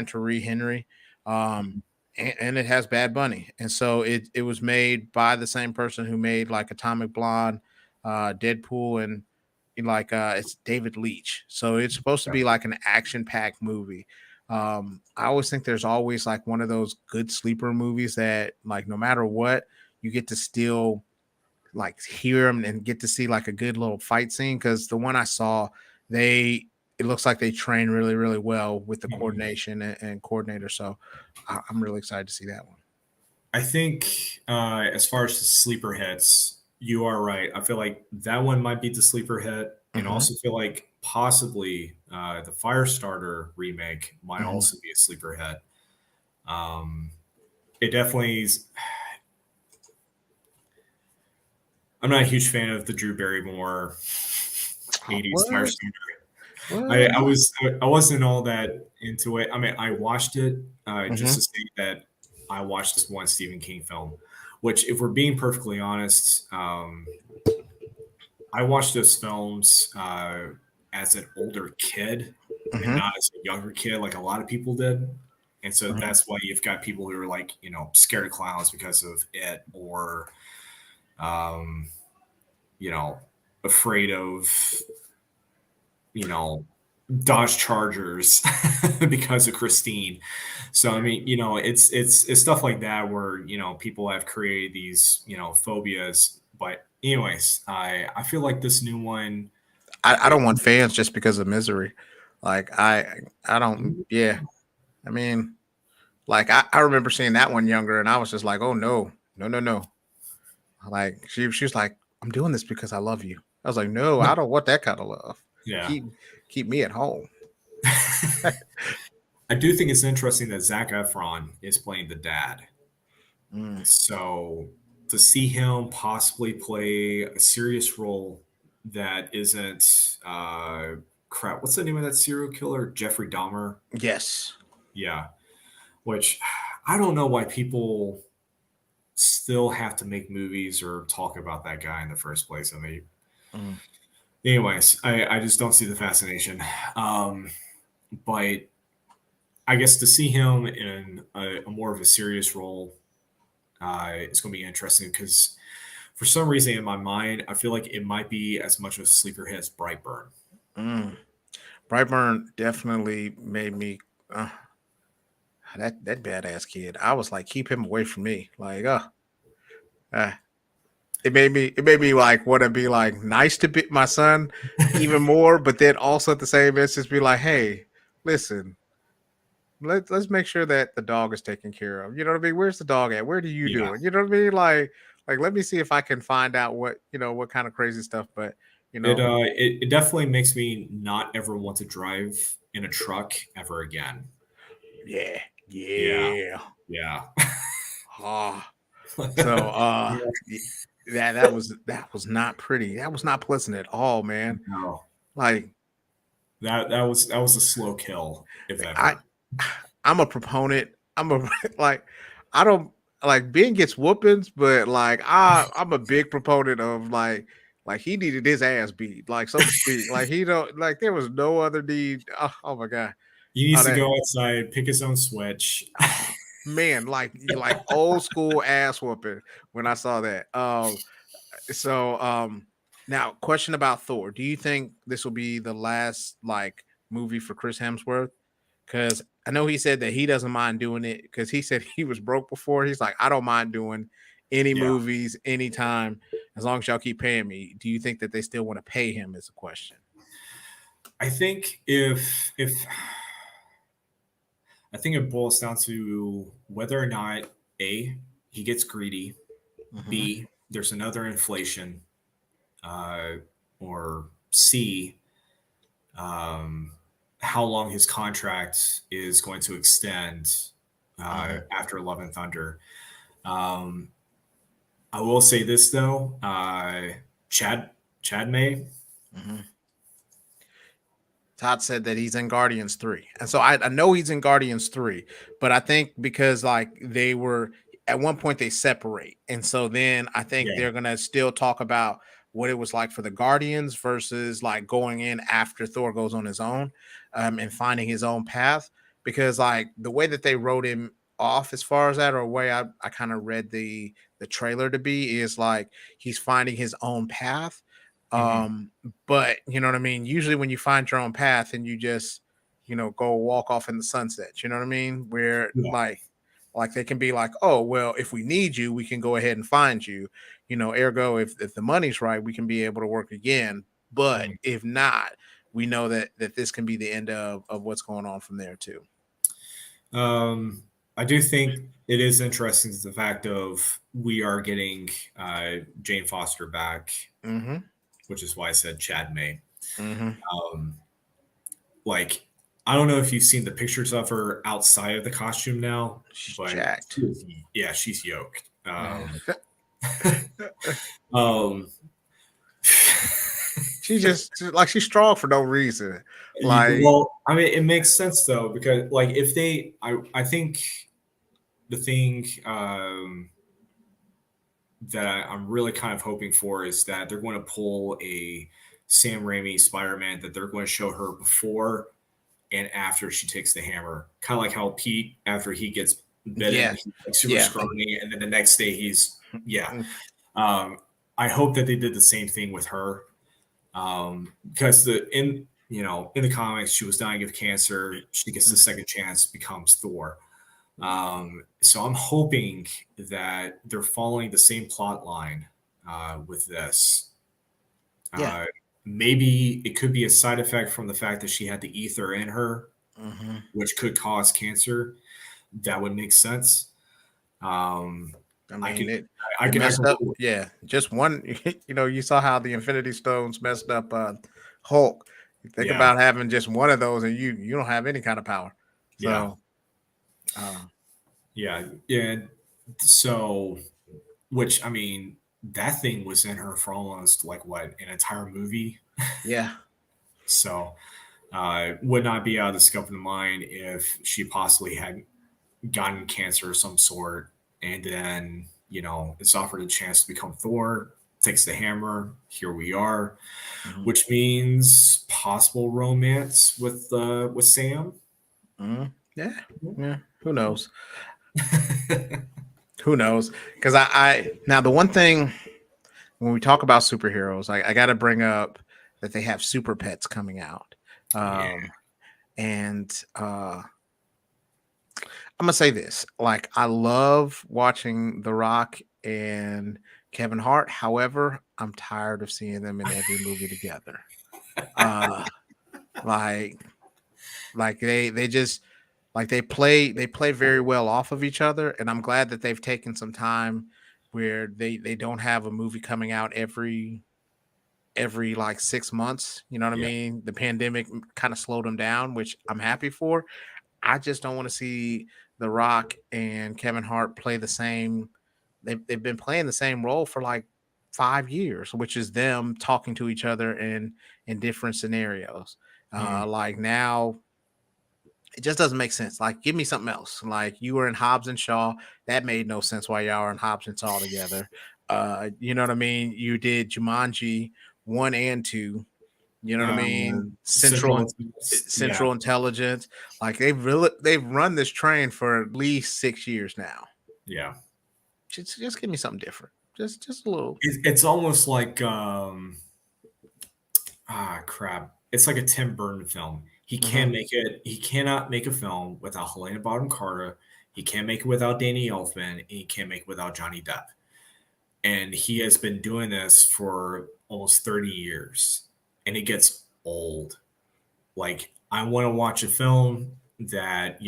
Tyree Henry, um, and it has Bad Bunny, and so it was made by the same person who made like Atomic Blonde, Deadpool, and like it's David Leitch. So it's supposed to Okay. be like an action packed movie. I always think there's always like one of those good sleeper movies that like no matter what you get to still like hear them and get to see like a good little fight scene because the one I saw, they it looks like they train really well with the Mhm. coordination and coordinator. So I'm really excited to see that one. I think as far as the sleeper hits, you are right. I feel like that one might be the sleeper hit, and Hmm. also feel like possibly the Firestarter remake might Hmm. also be a sleeper hit. Um, it definitely is. I'm not a huge fan of the Drew Barrymore '80s What? Firestarter. What? I wasn't all that into it. I mean, I watched it just Hmm. to say that I watched this one Stephen King film. Which, if we're being perfectly honest, I watched those films as an older kid and Hmm. not as a younger kid, like a lot of people did. And so Hmm. that's why you've got people who are like, scared of clowns because of it, or um, you know, afraid of, you know, Dodge Chargers because of Christine. So I mean, it's stuff like that where people have created these phobias. But anyways, I feel like this new one. I don't want fans just because of misery. Like I don't. Yeah, I mean, like I remember seeing that one younger, and I was just like, oh no. Like she was like, I'm doing this because I love you. I was like, no, I don't want that kind of love. Yeah. Keep keep me at home. I do think it's interesting that Zac Efron is playing the dad. Mm. So to see him possibly play a serious role that isn't crap. What's the name of that serial killer? Jeffrey Dahmer. Yes. Yeah. Which I don't know why people still have to make movies or talk about that guy in the first place. I mean, Mm. anyways, I just don't see the fascination. But I guess to see him in a more of a serious role, it's going to be interesting because for some reason in my mind, I feel like it might be as much of a sleeper hit as Brightburn. Mm. Brightburn definitely made me uh, that badass kid. I was like, keep him away from me. Like, uh it made me like want to be like nice to be my son even more, but then also at the same instance be like, hey, listen, let's make sure that the dog is taken care of. You know what I mean? Where's the dog at? Where do you Yeah, do it? You know what I mean? Like let me see if I can find out what kind of crazy stuff. But you it, know, it definitely makes me not ever want to drive in a truck ever again. yeah, Yeah, yeah. yeah. Ah, so that was not pretty. That was not pleasant at all, man. No, Like that was a slow kill, if I ever. I'm a proponent. I'm a like I don't like Ben gets whoopings, but like I'm a big proponent of like he needed his ass beat, like so to speak. Like he don't like there was no other need. Oh my god. He Oh needs to that go outside, pick his own switch. oh, man, like you like old school ass whooping when I saw that. So now question about Thor. Do you think this will be the last like movie for Chris Hemsworth? Because I know he said that he doesn't mind doing it because he said he was broke before. He's like, I don't mind doing any Yeah. movies anytime as long as y'all keep paying me. Do you think that they still want to pay him? Is a question. I think if I think it boils down to whether or not A, he gets greedy, Mhm. B, there's another inflation, uh, or C, um, how long his contract is going to extend Mhm. after Love and Thunder. Um, I will say this though, Chad May, Mhm. Todd said that he's in Guardians 3. And so I know he's in Guardians 3, but I think because like they were at one point they separate. And so then I think yeah, they're gonna still talk about what it was like for the Guardians versus like going in after Thor goes on his own and finding his own path. Because like the way that they wrote him off as far as that, or way I kind of read the trailer to be is like he's finding his own path. mhm, Um, but you know what I mean? Usually when you find your own path and you just, go walk off in the sunset, you know what I mean? Where yeah, like they can be like, oh, well, if we need you, we can go ahead and find you. Ergo, if the money's right, we can be able to work again. But mhm. if not, we know that this can be the end of what's going on from there too. Um, I do think it is interesting the fact of we are getting Jane Foster back, Mm-hmm. which is why I said Chad May. Mm-hmm. Um, like, I don't know if you've seen the pictures of her outside of the costume now, She's but jacked. yeah, she's yoked. Yeah. Um, She just like she's strong for no reason. Like, well, I mean, it makes sense though because like if they, I think the thing that I'm really kind of hoping for is that they're going to pull a Sam Raimi Spider-Man that they're going to show her before and after she takes the hammer, kind of like how Pete after he gets bitten, yeah, he's like super yeah. scrawny, and then the next day he's yeah. Mm, Um, I hope that they did the same thing with her because in the comics she was dying of cancer. She gets the mm. second chance, becomes Thor. So I'm hoping that they're following the same plot line with this. Yeah. Uh, Maybe it could be a side effect from the fact that she had the ether in her, Hmm. which could cause cancer. That would make sense. Um, I I mean, could, it I messed can up. live with Yeah, just one. You saw how the Infinity Stones messed up Hulk. You think yeah, about having just one of those, and you don't have any kind of power. yeah, So, uh, yeah. So, which I mean, that thing was in her for almost like what an entire movie. yeah, So, would not be out of the scope of the mind if she possibly had gotten cancer of some sort, and then it's offered a chance to become Thor. Takes the hammer. Here we are, hmm which means possible romance with Sam. yeah, yeah. Who knows? Who knows? Because I now the one thing when we talk about superheroes, I got to bring up that they have super pets coming out. Yeah, And I'm gonna say this: like, I love watching The Rock and Kevin Hart. However, I'm tired of seeing them in every movie together. Uh, like, they just like they play very well off of each other, and I'm glad that they've taken some time where they don't have a movie coming out every like 6 months. You know what I yeah, mean? The pandemic kind of slowed them down, which I'm happy for. I just don't want to see The Rock and Kevin Hart play the same. They've been playing the same role for like 5 years, which is them talking to each other in different scenarios. mm, Like now, it just doesn't make sense. Like, give me something else. Like you were in Hobbs and Shaw, that made no sense why y'all were in Hobbs and Shaw together. You know what I mean? You did Jumanji 1 and 2. You know what I mean? Central Central Intelligence. Yeah, Central Intelligence. Like they've run this train for at least 6 years now. yeah. Just give me something different. Just a little. It's almost like crap. It's like a Tim Burton film. He Hmm. can't make it. He cannot make a film without Helena Bonham Carter. He can't make it without Danny Elfman. And he can't make it without Johnny Depp. And he has been doing this for almost 30 years, and it gets old. Like, I want to watch a film that,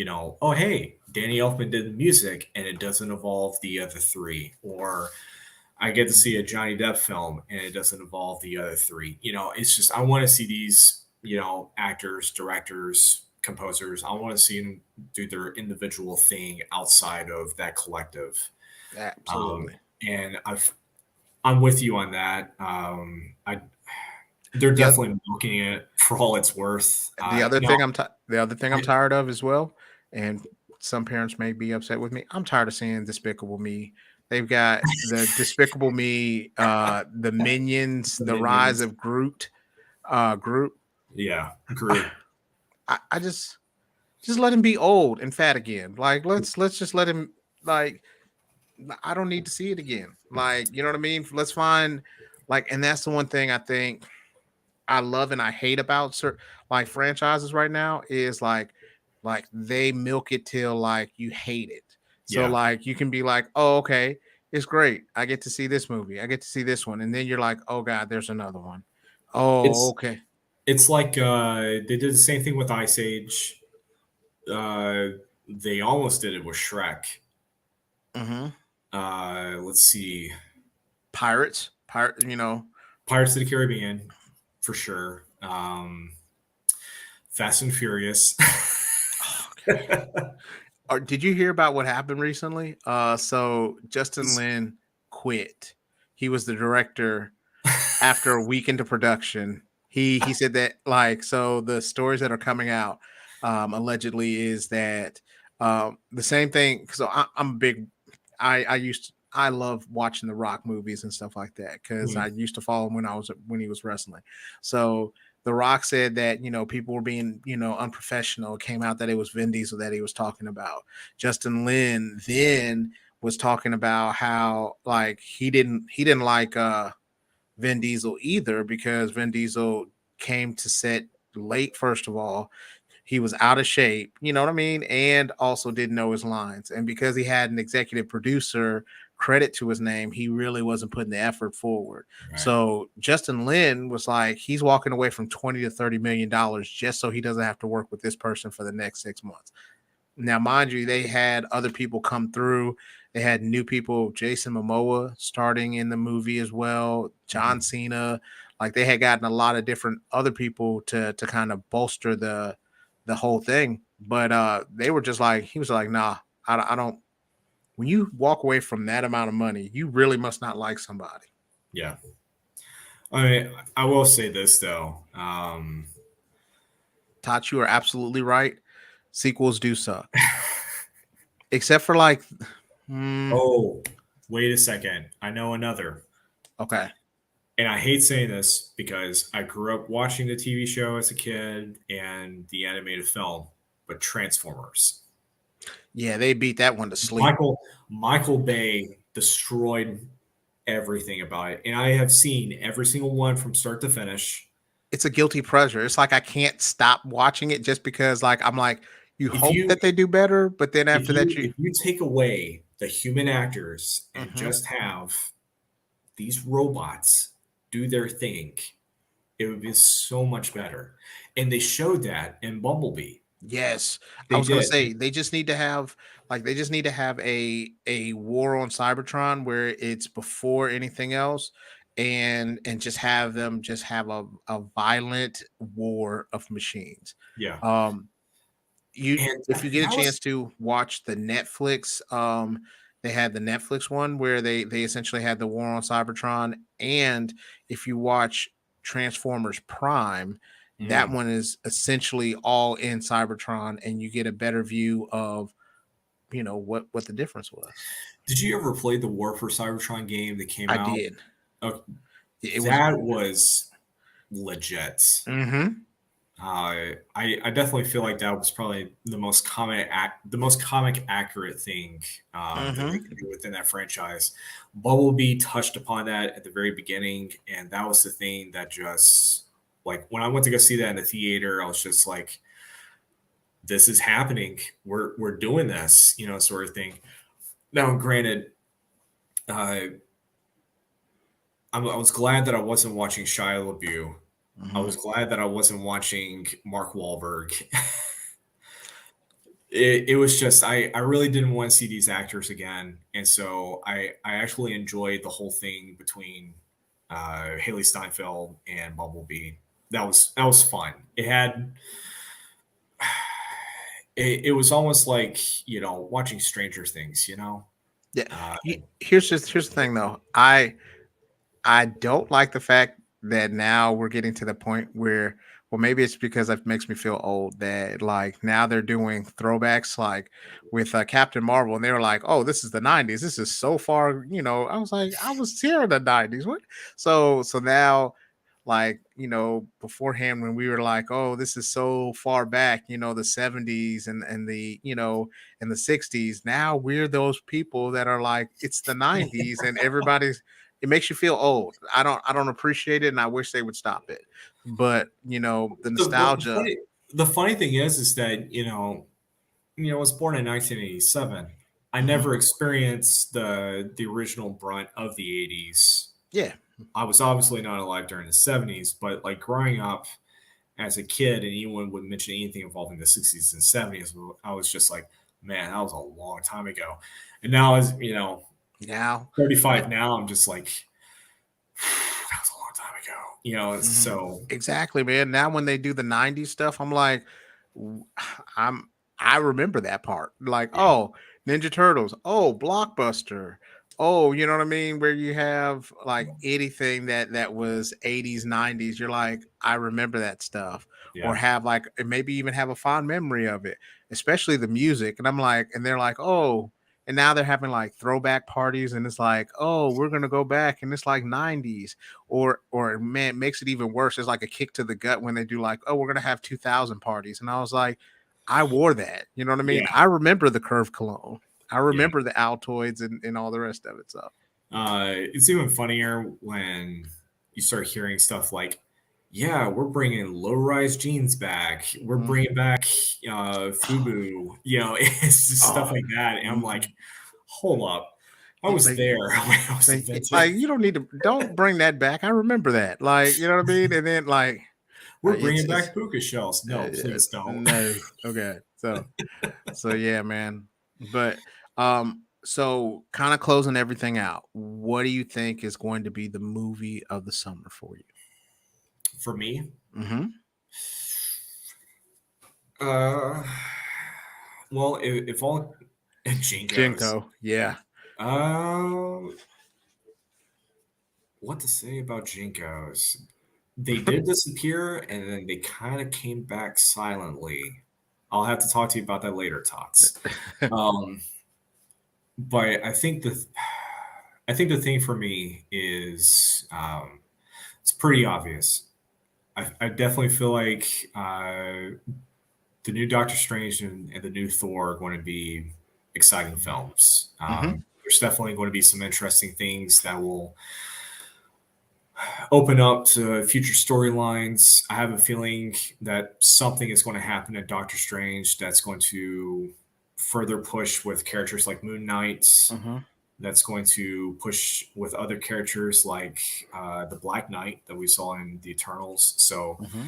oh, hey, Danny Elfman did the music and it doesn't involve the other three. Or I get to see a Johnny Depp film and it doesn't involve the other three. It's just, I want to see these, actors, directors, composers. I want to see them do their individual thing outside of that collective. Um, Absolutely. and I'm with you on that. They're The oth- definitely milking it for all it's worth. the other No, thing the other thing I'm I, tired of as well, and some parents may be upset with me. I'm tired of seeing Despicable Me. They've got the Despicable Me, the Minions, the the Rise minions. of Groot, Groot. Yeah, Groot. I just let him be old and fat again. Like let's just let him like I don't need to see it again. Like, you know what I mean? Let's find like, and that's the one thing I think I love and I hate about certain like franchises right now is like they milk it till like you hate it. So Yeah, like you can be like, oh, okay, it's great. I get to see this movie. I get to see this one. And then you're like, oh God, there's another one. Oh, it's okay. it's like they did the same thing with Ice Age. Uh, they almost did it with Shrek. Hmm. Let's see, Pirate, you know. Pirates of the Caribbean for sure. Fast and Furious. Oh, okay. Did you hear about what happened recently? So Justin Lin quit. He was the director after a week into production. He said that like so the stories that are coming out allegedly is that the same thing. So I'm a big I used to I love watching the Rock movies and stuff like that because I Hmm, used to follow him when he was wrestling. So the Rock said that people were being unprofessional. It came out that it was Vin Diesel that he was talking about. Justin Lin then was talking about how like he didn't like Vin Diesel either because Vin Diesel came to set late. First of all, he was out of shape, you know what I mean? And also didn't know his lines. And because he had an executive producer credit to his name, he really wasn't putting the effort forward. right. So Justin Lin was like, he's walking away from 20 to $30 million just so he doesn't have to work with this person for the next 6 months. Now, mind you, they had other people come through. They had new people, Jason Momoa starting in the movie as well, John Mhm. Cena. Like they had gotten a lot of different other people to kind of bolster the whole thing. But they were just like, he was like, nah, I don't. When you walk away from that amount of money, you really must not like somebody. Yeah. I mean, I will say this though. Todd, you are absolutely right. Sequels do suck, except for like, mm, Oh, wait a second. I know another. okay, And I hate saying this because I grew up watching the TV show as a kid and the animated film, but Transformers. yeah, they beat that one to sleep. Michael Bay destroyed everything about it. And I have seen every single one from start to finish. It's a guilty pleasure. It's like I can't stop watching it just because like I'm like you If hope you that they do better, but then if after that you you if you take away the human actors and Mhm. just have these robots do their thing, it would be so much better. And they showed that in Bumblebee. Yes. I They was gonna did. say they just need to have a war on Cybertron where it's before anything else and just have them just have a violent war of machines. Yeah. Um you And if you get a that chance was to watch the Netflix, they had the Netflix one where they essentially had the war on Cybertron, and if you watch Transformers Prime, that mm. one is essentially all in Cybertron, and you get a better view of what the difference was. Did you ever play the War for Cybertron game that came I out? did. Oh, It was. that was legit. Mm-hmm. I definitely feel like that was probably the most comic accurate thing that they Mm-hmm. could do within that franchise. Bumblebee touched upon that at the very beginning, and that was the thing that just like when I went to go see that in the theater, I was just like, this is happening. We're doing this, sort of thing. Now, granted, uh, I was glad that I wasn't watching Shia LaBeouf. I Mhm. was glad that I wasn't watching Mark Wahlberg. It was just I really didn't want to see these actors again, and so I actually enjoyed the whole thing between Haley Steinfeld and Bumblebee. That was fun. It was almost like watching Stranger Things. Yeah. Uh, Here's the thing though. I don't like the fact that now we're getting to the point where, well, maybe it's because it makes me feel old that like now they're doing throwbacks like with Captain Marvel, and they were like, "Oh, this is the '90s. This is so far." I was like, I was here in the '90s. What? So now, like beforehand when we were like, "Oh, this is so far back," the '70s and the in the '60s. Now we're those people that are like, it's the '90s, and everybody's it makes you feel old. I don't appreciate it, and I wish they would stop it. But the the nostalgia. funny the funny thing is that I was born in 1987. I Mhm. never experienced the original brunt of the 80s. Yeah. I was obviously not alive during the 70s, but like growing up as a kid, and anyone would mention anything involving the 60s and 70s, I was just like, man, that was a long time ago. And now, as Now, like, 35 now, I'm just like, that was a long time ago. mhm. So Exactly, man. Now when they do the '90s stuff, I'm like, w- I'm I remember that part. Like, yeah, oh, Ninja Turtles, oh, Blockbuster, oh, you know what I mean? Where you have like anything that was '80s, '90s, you're like, I remember that stuff, or yeah, have like maybe even have a fond memory of it, especially the music. And I'm like, and they're like, oh. And now they're having like throwback parties, and it's like, oh, we're gonna go back, and it's like '90s, or man, it makes it even worse. It's like a kick to the gut when they do like, oh, we're gonna have 2000 parties, and I was like, I wore that. You know what I mean? yeah, I remember the Curve cologne. I yeah. remember the Altoids and all the rest of it. So It's even funnier when you start hearing stuff like, "Yeah, we're bringing low-rise jeans back. We're mhm. bringing back FUBU." It's just stuff Oh, like that, and I'm like, mhm. "Hold up, I was Like, there when it was invented. like you don't need to don't bring that back. I remember that. Like, you know what I mean? And then like We're it's bringing it's back puka shells." No, uh, please don't. no. Okay. So yeah, man. But so kind of closing everything out, what do you think is going to be the movie of the summer for you? For me, Mm-hmm. uh, well, if all Jinkos, Jinko. Yeah. uh, what to say about Jinkos? They did disappear, and then they kind of came back silently. I'll have to talk to you about that later, Tots. Um, but I think the thing for me is it's pretty obvious. I definitely feel like the new Doctor Strange and the new Thor are going to be exciting films. Hmm. There's definitely going to be some interesting things that will open up to future storylines. I have a feeling that something is going to happen in Doctor Strange that's going to further push with characters like Moon Knight. Hmm. That's going to push with other characters like the Black Knight that we saw in the Eternals. So Hmm.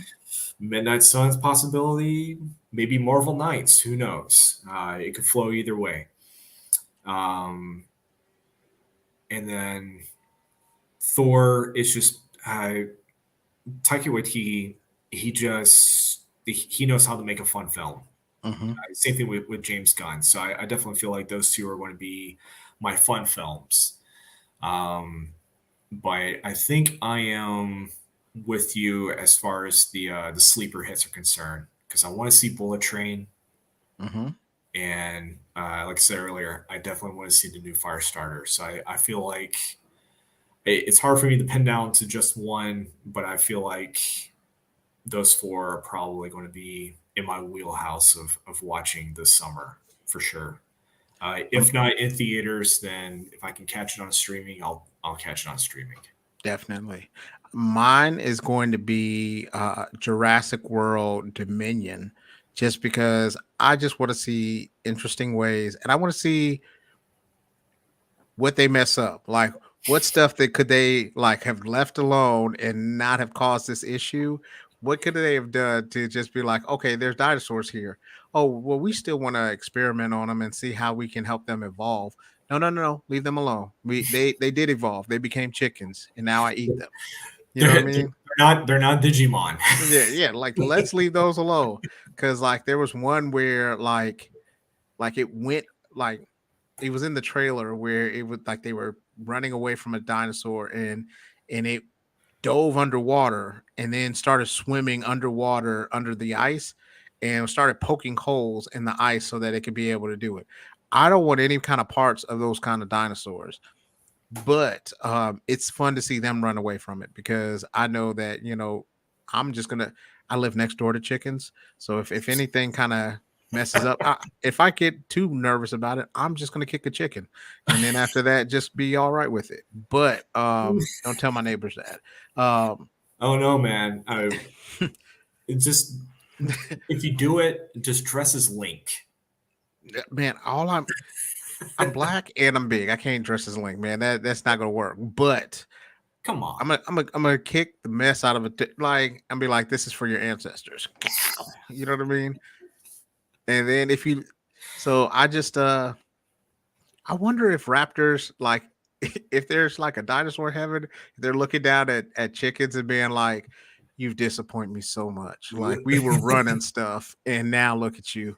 Midnight Suns possibility, maybe Marvel Knights. Who knows? It could flow either way. Um, and then Thor is just Taika Waititi, he knows how to make a fun film. Hmm. Same thing with James Gunn. So I definitely feel like those two are going to be my fun films. Um, but I think I am with you as far as the sleeper hits are concerned because I want to see Bullet Train, Hmm. and like I said earlier, I definitely want to see the new Firestarter. So I feel like it's hard for me to pin down to just one, but I feel like those four are probably going to be in my wheelhouse of watching this summer for sure. If not in theaters, then if I can catch it on streaming, I'll catch it on streaming. Definitely. Mine is going to be Jurassic World Dominion just because I just want to see interesting ways, and I want to see what they mess up. Like what stuff that could they like have left alone and not have caused this issue? What could they have done to just be like, okay, there's dinosaurs here. Oh, well, we still want to experiment on them and see how we can help them evolve. No, no, no, no. Leave them alone. They did evolve. They became chickens, and now I eat them. You know what I They're mean? not Digimon. Yeah, yeah. Like let's leave those alone. Cause like there was one where like it went like it was in the trailer where it was like they were running away from a dinosaur and it dove underwater and then started swimming underwater under the ice and started poking holes in the ice so that it could be able to do it. I don't want any kind of parts of those kind of dinosaurs, but it's fun to see them run away from it because I know that I'm just gonna. I live next door to chickens, so if anything kind of messes up, if I get too nervous about it, I'm just gonna kick a chicken, and then after that, just be all right with it. But don't tell my neighbors that. Oh no, man! It's just if you do it, just dress as Link. Man, I'm black and I'm big. I can't dress as Link, man. That's not gonna work. But Come on. I'm gonna kick the mess out of it, like and be like, "This is for your ancestors." You know what I mean? And then so I just I wonder if raptors like if there's like a dinosaur heaven, they're looking down at chickens and being like, "You've disappointed me so much. Like we were running stuff, and now look at you."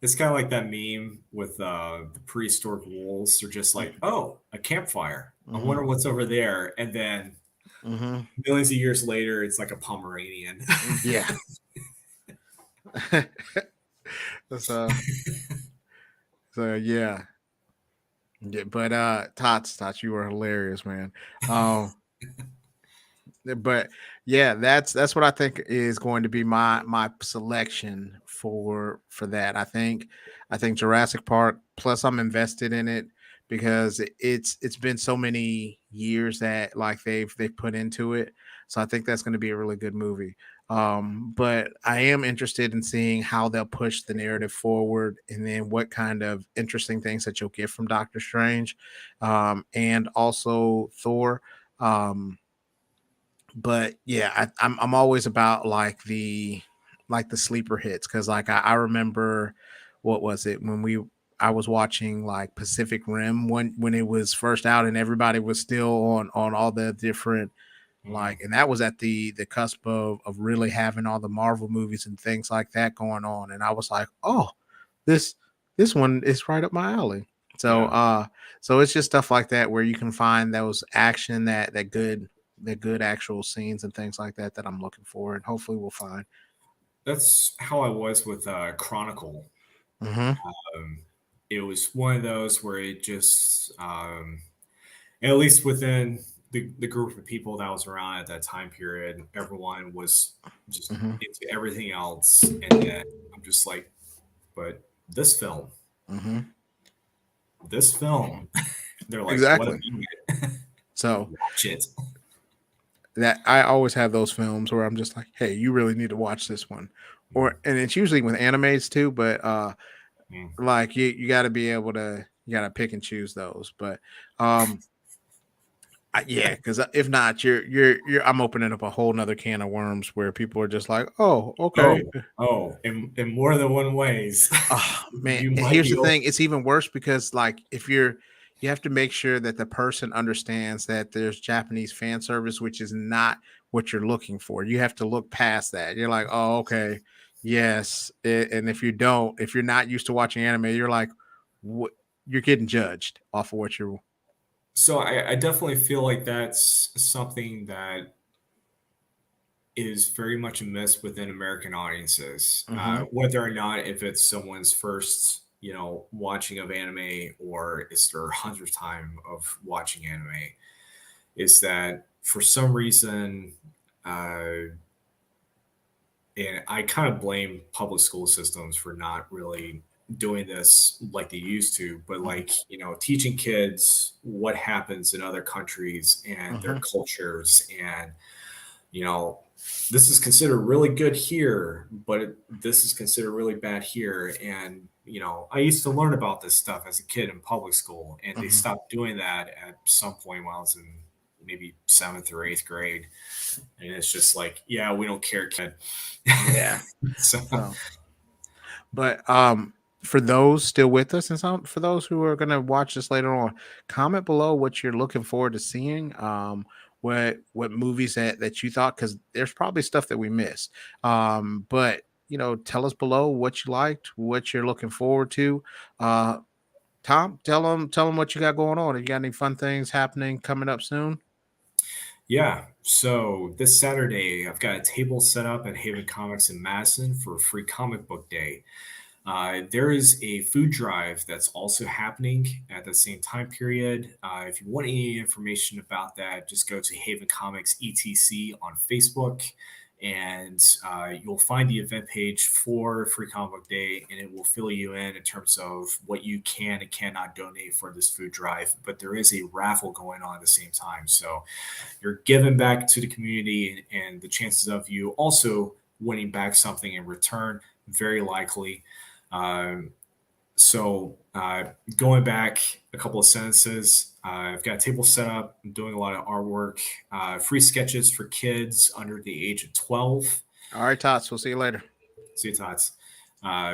It's kind of like that meme with the prehistoric wolves. They're just like, oh, a campfire. I Mm-hmm. wonder what's over there. And then Mm-hmm. millions of years later, it's like a Pomeranian. Yeah. so yeah. Yeah, but Tots, you were hilarious, man. Um, but yeah, that's what I think is going to be my selection for that. I think Jurassic Park. Plus, I'm invested in it because it's been so many years that like they've put into it. So I think that's going to be a really good movie. But I am interested in seeing how they'll push the narrative forward, and then what kind of interesting things that you'll get from Doctor Strange, and also Thor. Um, but yeah, I'm always about like the sleeper hits because like I remember what was it when I was watching like Pacific Rim when it was first out and everybody was still on all the different Mm. like and that was at the cusp of really having all the Marvel movies and things like that going on, and I was like, oh, this this one is right up my alley. So Yeah. so it's just stuff like that where you can find those action that good actual scenes and things like that that I'm looking for, and hopefully we'll find. That's how I was with Chronicle. Mm-hmm. Um, it was one of those where it just, at least within the group of people that was around at that time period, everyone was just Mm-hmm. into everything else. And then I'm just like, but this film, Mm-hmm. this film, they're like, what Exactly. about it? So Watch it. that I always have those films where I'm just like, hey, you really need to watch this one. And it's usually with animes too, but Mm. like you got to be able to you got to pick and choose those. But um yeah, because if not, you're I'm opening up a whole nother can of worms where people are just like, oh, okay. In more than one ways, Oh man, you and might here's be the open. thing, it's even worse because like if you have to make sure that the person understands that there's Japanese fan service, which is not what you're looking for. You have to look past that. You're like, oh, okay, yes. And if you don't, if you're not used to watching anime, you're like, what? You're getting judged off of what you're. So I definitely feel like that's something that is very much a miss within American audiences. Mm-hmm, Whether or not if it's someone's first, watching of anime or it's their 100th time of watching anime, is that for some reason, uh, and I kind of blame public school systems for not really doing this like they used to, but like, teaching kids what happens in other countries and their mm-hmm, cultures and you know, this is considered really good here, but this is considered really bad here. And, I used to learn about this stuff as a kid in public school, and they Mhm. stopped doing that at some point when I was in maybe seventh or eighth grade. And it's just like, yeah, we don't care, kid. Yeah. So, So, but for those still with us and some for those who are gonna watch this later on, comment below what you're looking forward to seeing. What movies that you thought, because there's probably stuff that we missed. But tell us below what you liked, what you're looking forward to. Uh, Tom, tell them what you got going on. You got any fun things happening coming up soon? yeah. So this Saturday, I've got a table set up at Haven Comics in Madison for Free Comic Book Day. There is a food drive that's also happening at the same time period. If you want any information about that, just go to Haven Comics ETC on Facebook, and you'll find the event page for Free Comic Book Day, and it will fill you in terms of what you can and cannot donate for this food drive. But there is a raffle going on at the same time, so you're giving back to the community, and the chances of you also winning back something in return very likely. um, so going back a couple of sentences, I've got a table set up. I'm doing a lot of artwork, free sketches for kids under the age of 12. All right, Tots. We'll see you later. See you, Tots.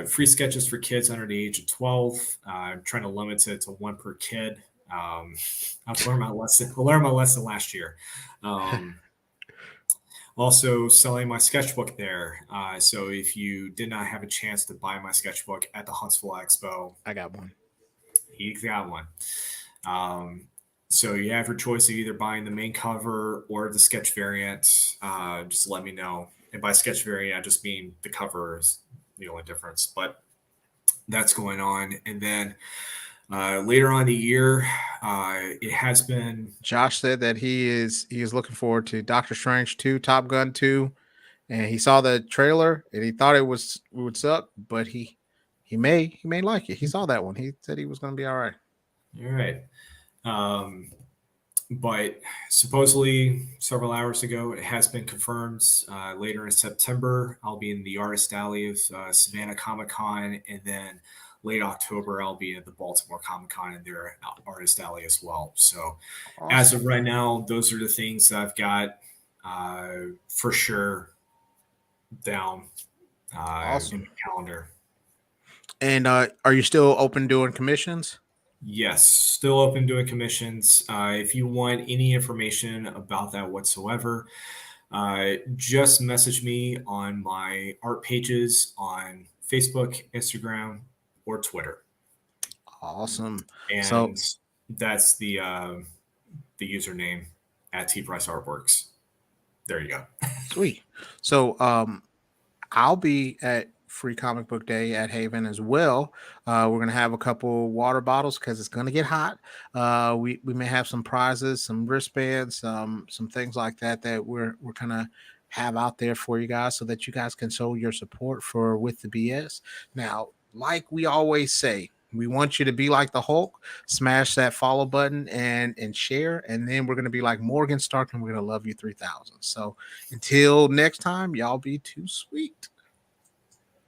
Free sketches for kids under the age of 12. I'm trying to limit it to one per kid. I've learned my lesson. I learned my lesson last year. Um, Also selling my sketchbook there. So if you did not have a chance to buy my sketchbook at the Huntsville Expo, I got one. he got one. Um, so you have your choice of either buying the main cover or the sketch variant. Just let me know. And by sketch variant, I just mean the cover is the only difference. But that's going on. And then later on in the year, it has been. Josh said that he is looking forward to Doctor Strange 2, Top Gun 2, and he saw the trailer and he thought it would suck, but he may like it. He saw that one. He said he was going to be all right. All right. Um, but supposedly several hours ago, it has been confirmed. Later in September, I'll be in the Artist Alley of Savannah Comic Con, and then late October, I'll be at the Baltimore Comic Con in their Artist Alley as well. So, as Awesome. of right now, those are the things that I've got for sure down in the Awesome. calendar. And are you still open doing commissions? Yes, still open doing commissions. If you want any information about that whatsoever, just message me on my art pages on Facebook, Instagram, or Twitter, Awesome. So and that's the username at T Price Artworks. There you go. sweet. So I'll be at Free Comic Book Day at Haven as well. We're gonna have a couple water bottles because it's gonna get hot. We may have some prizes, some wristbands, some things like that that we're gonna have out there for you guys so that you guys can show your support for with the BS. Now, like we always say, we want you to be like the Hulk, smash that follow button and share, and then we're gonna be like Morgan Stark and we're gonna love you 3000. So until next time, y'all be too sweet.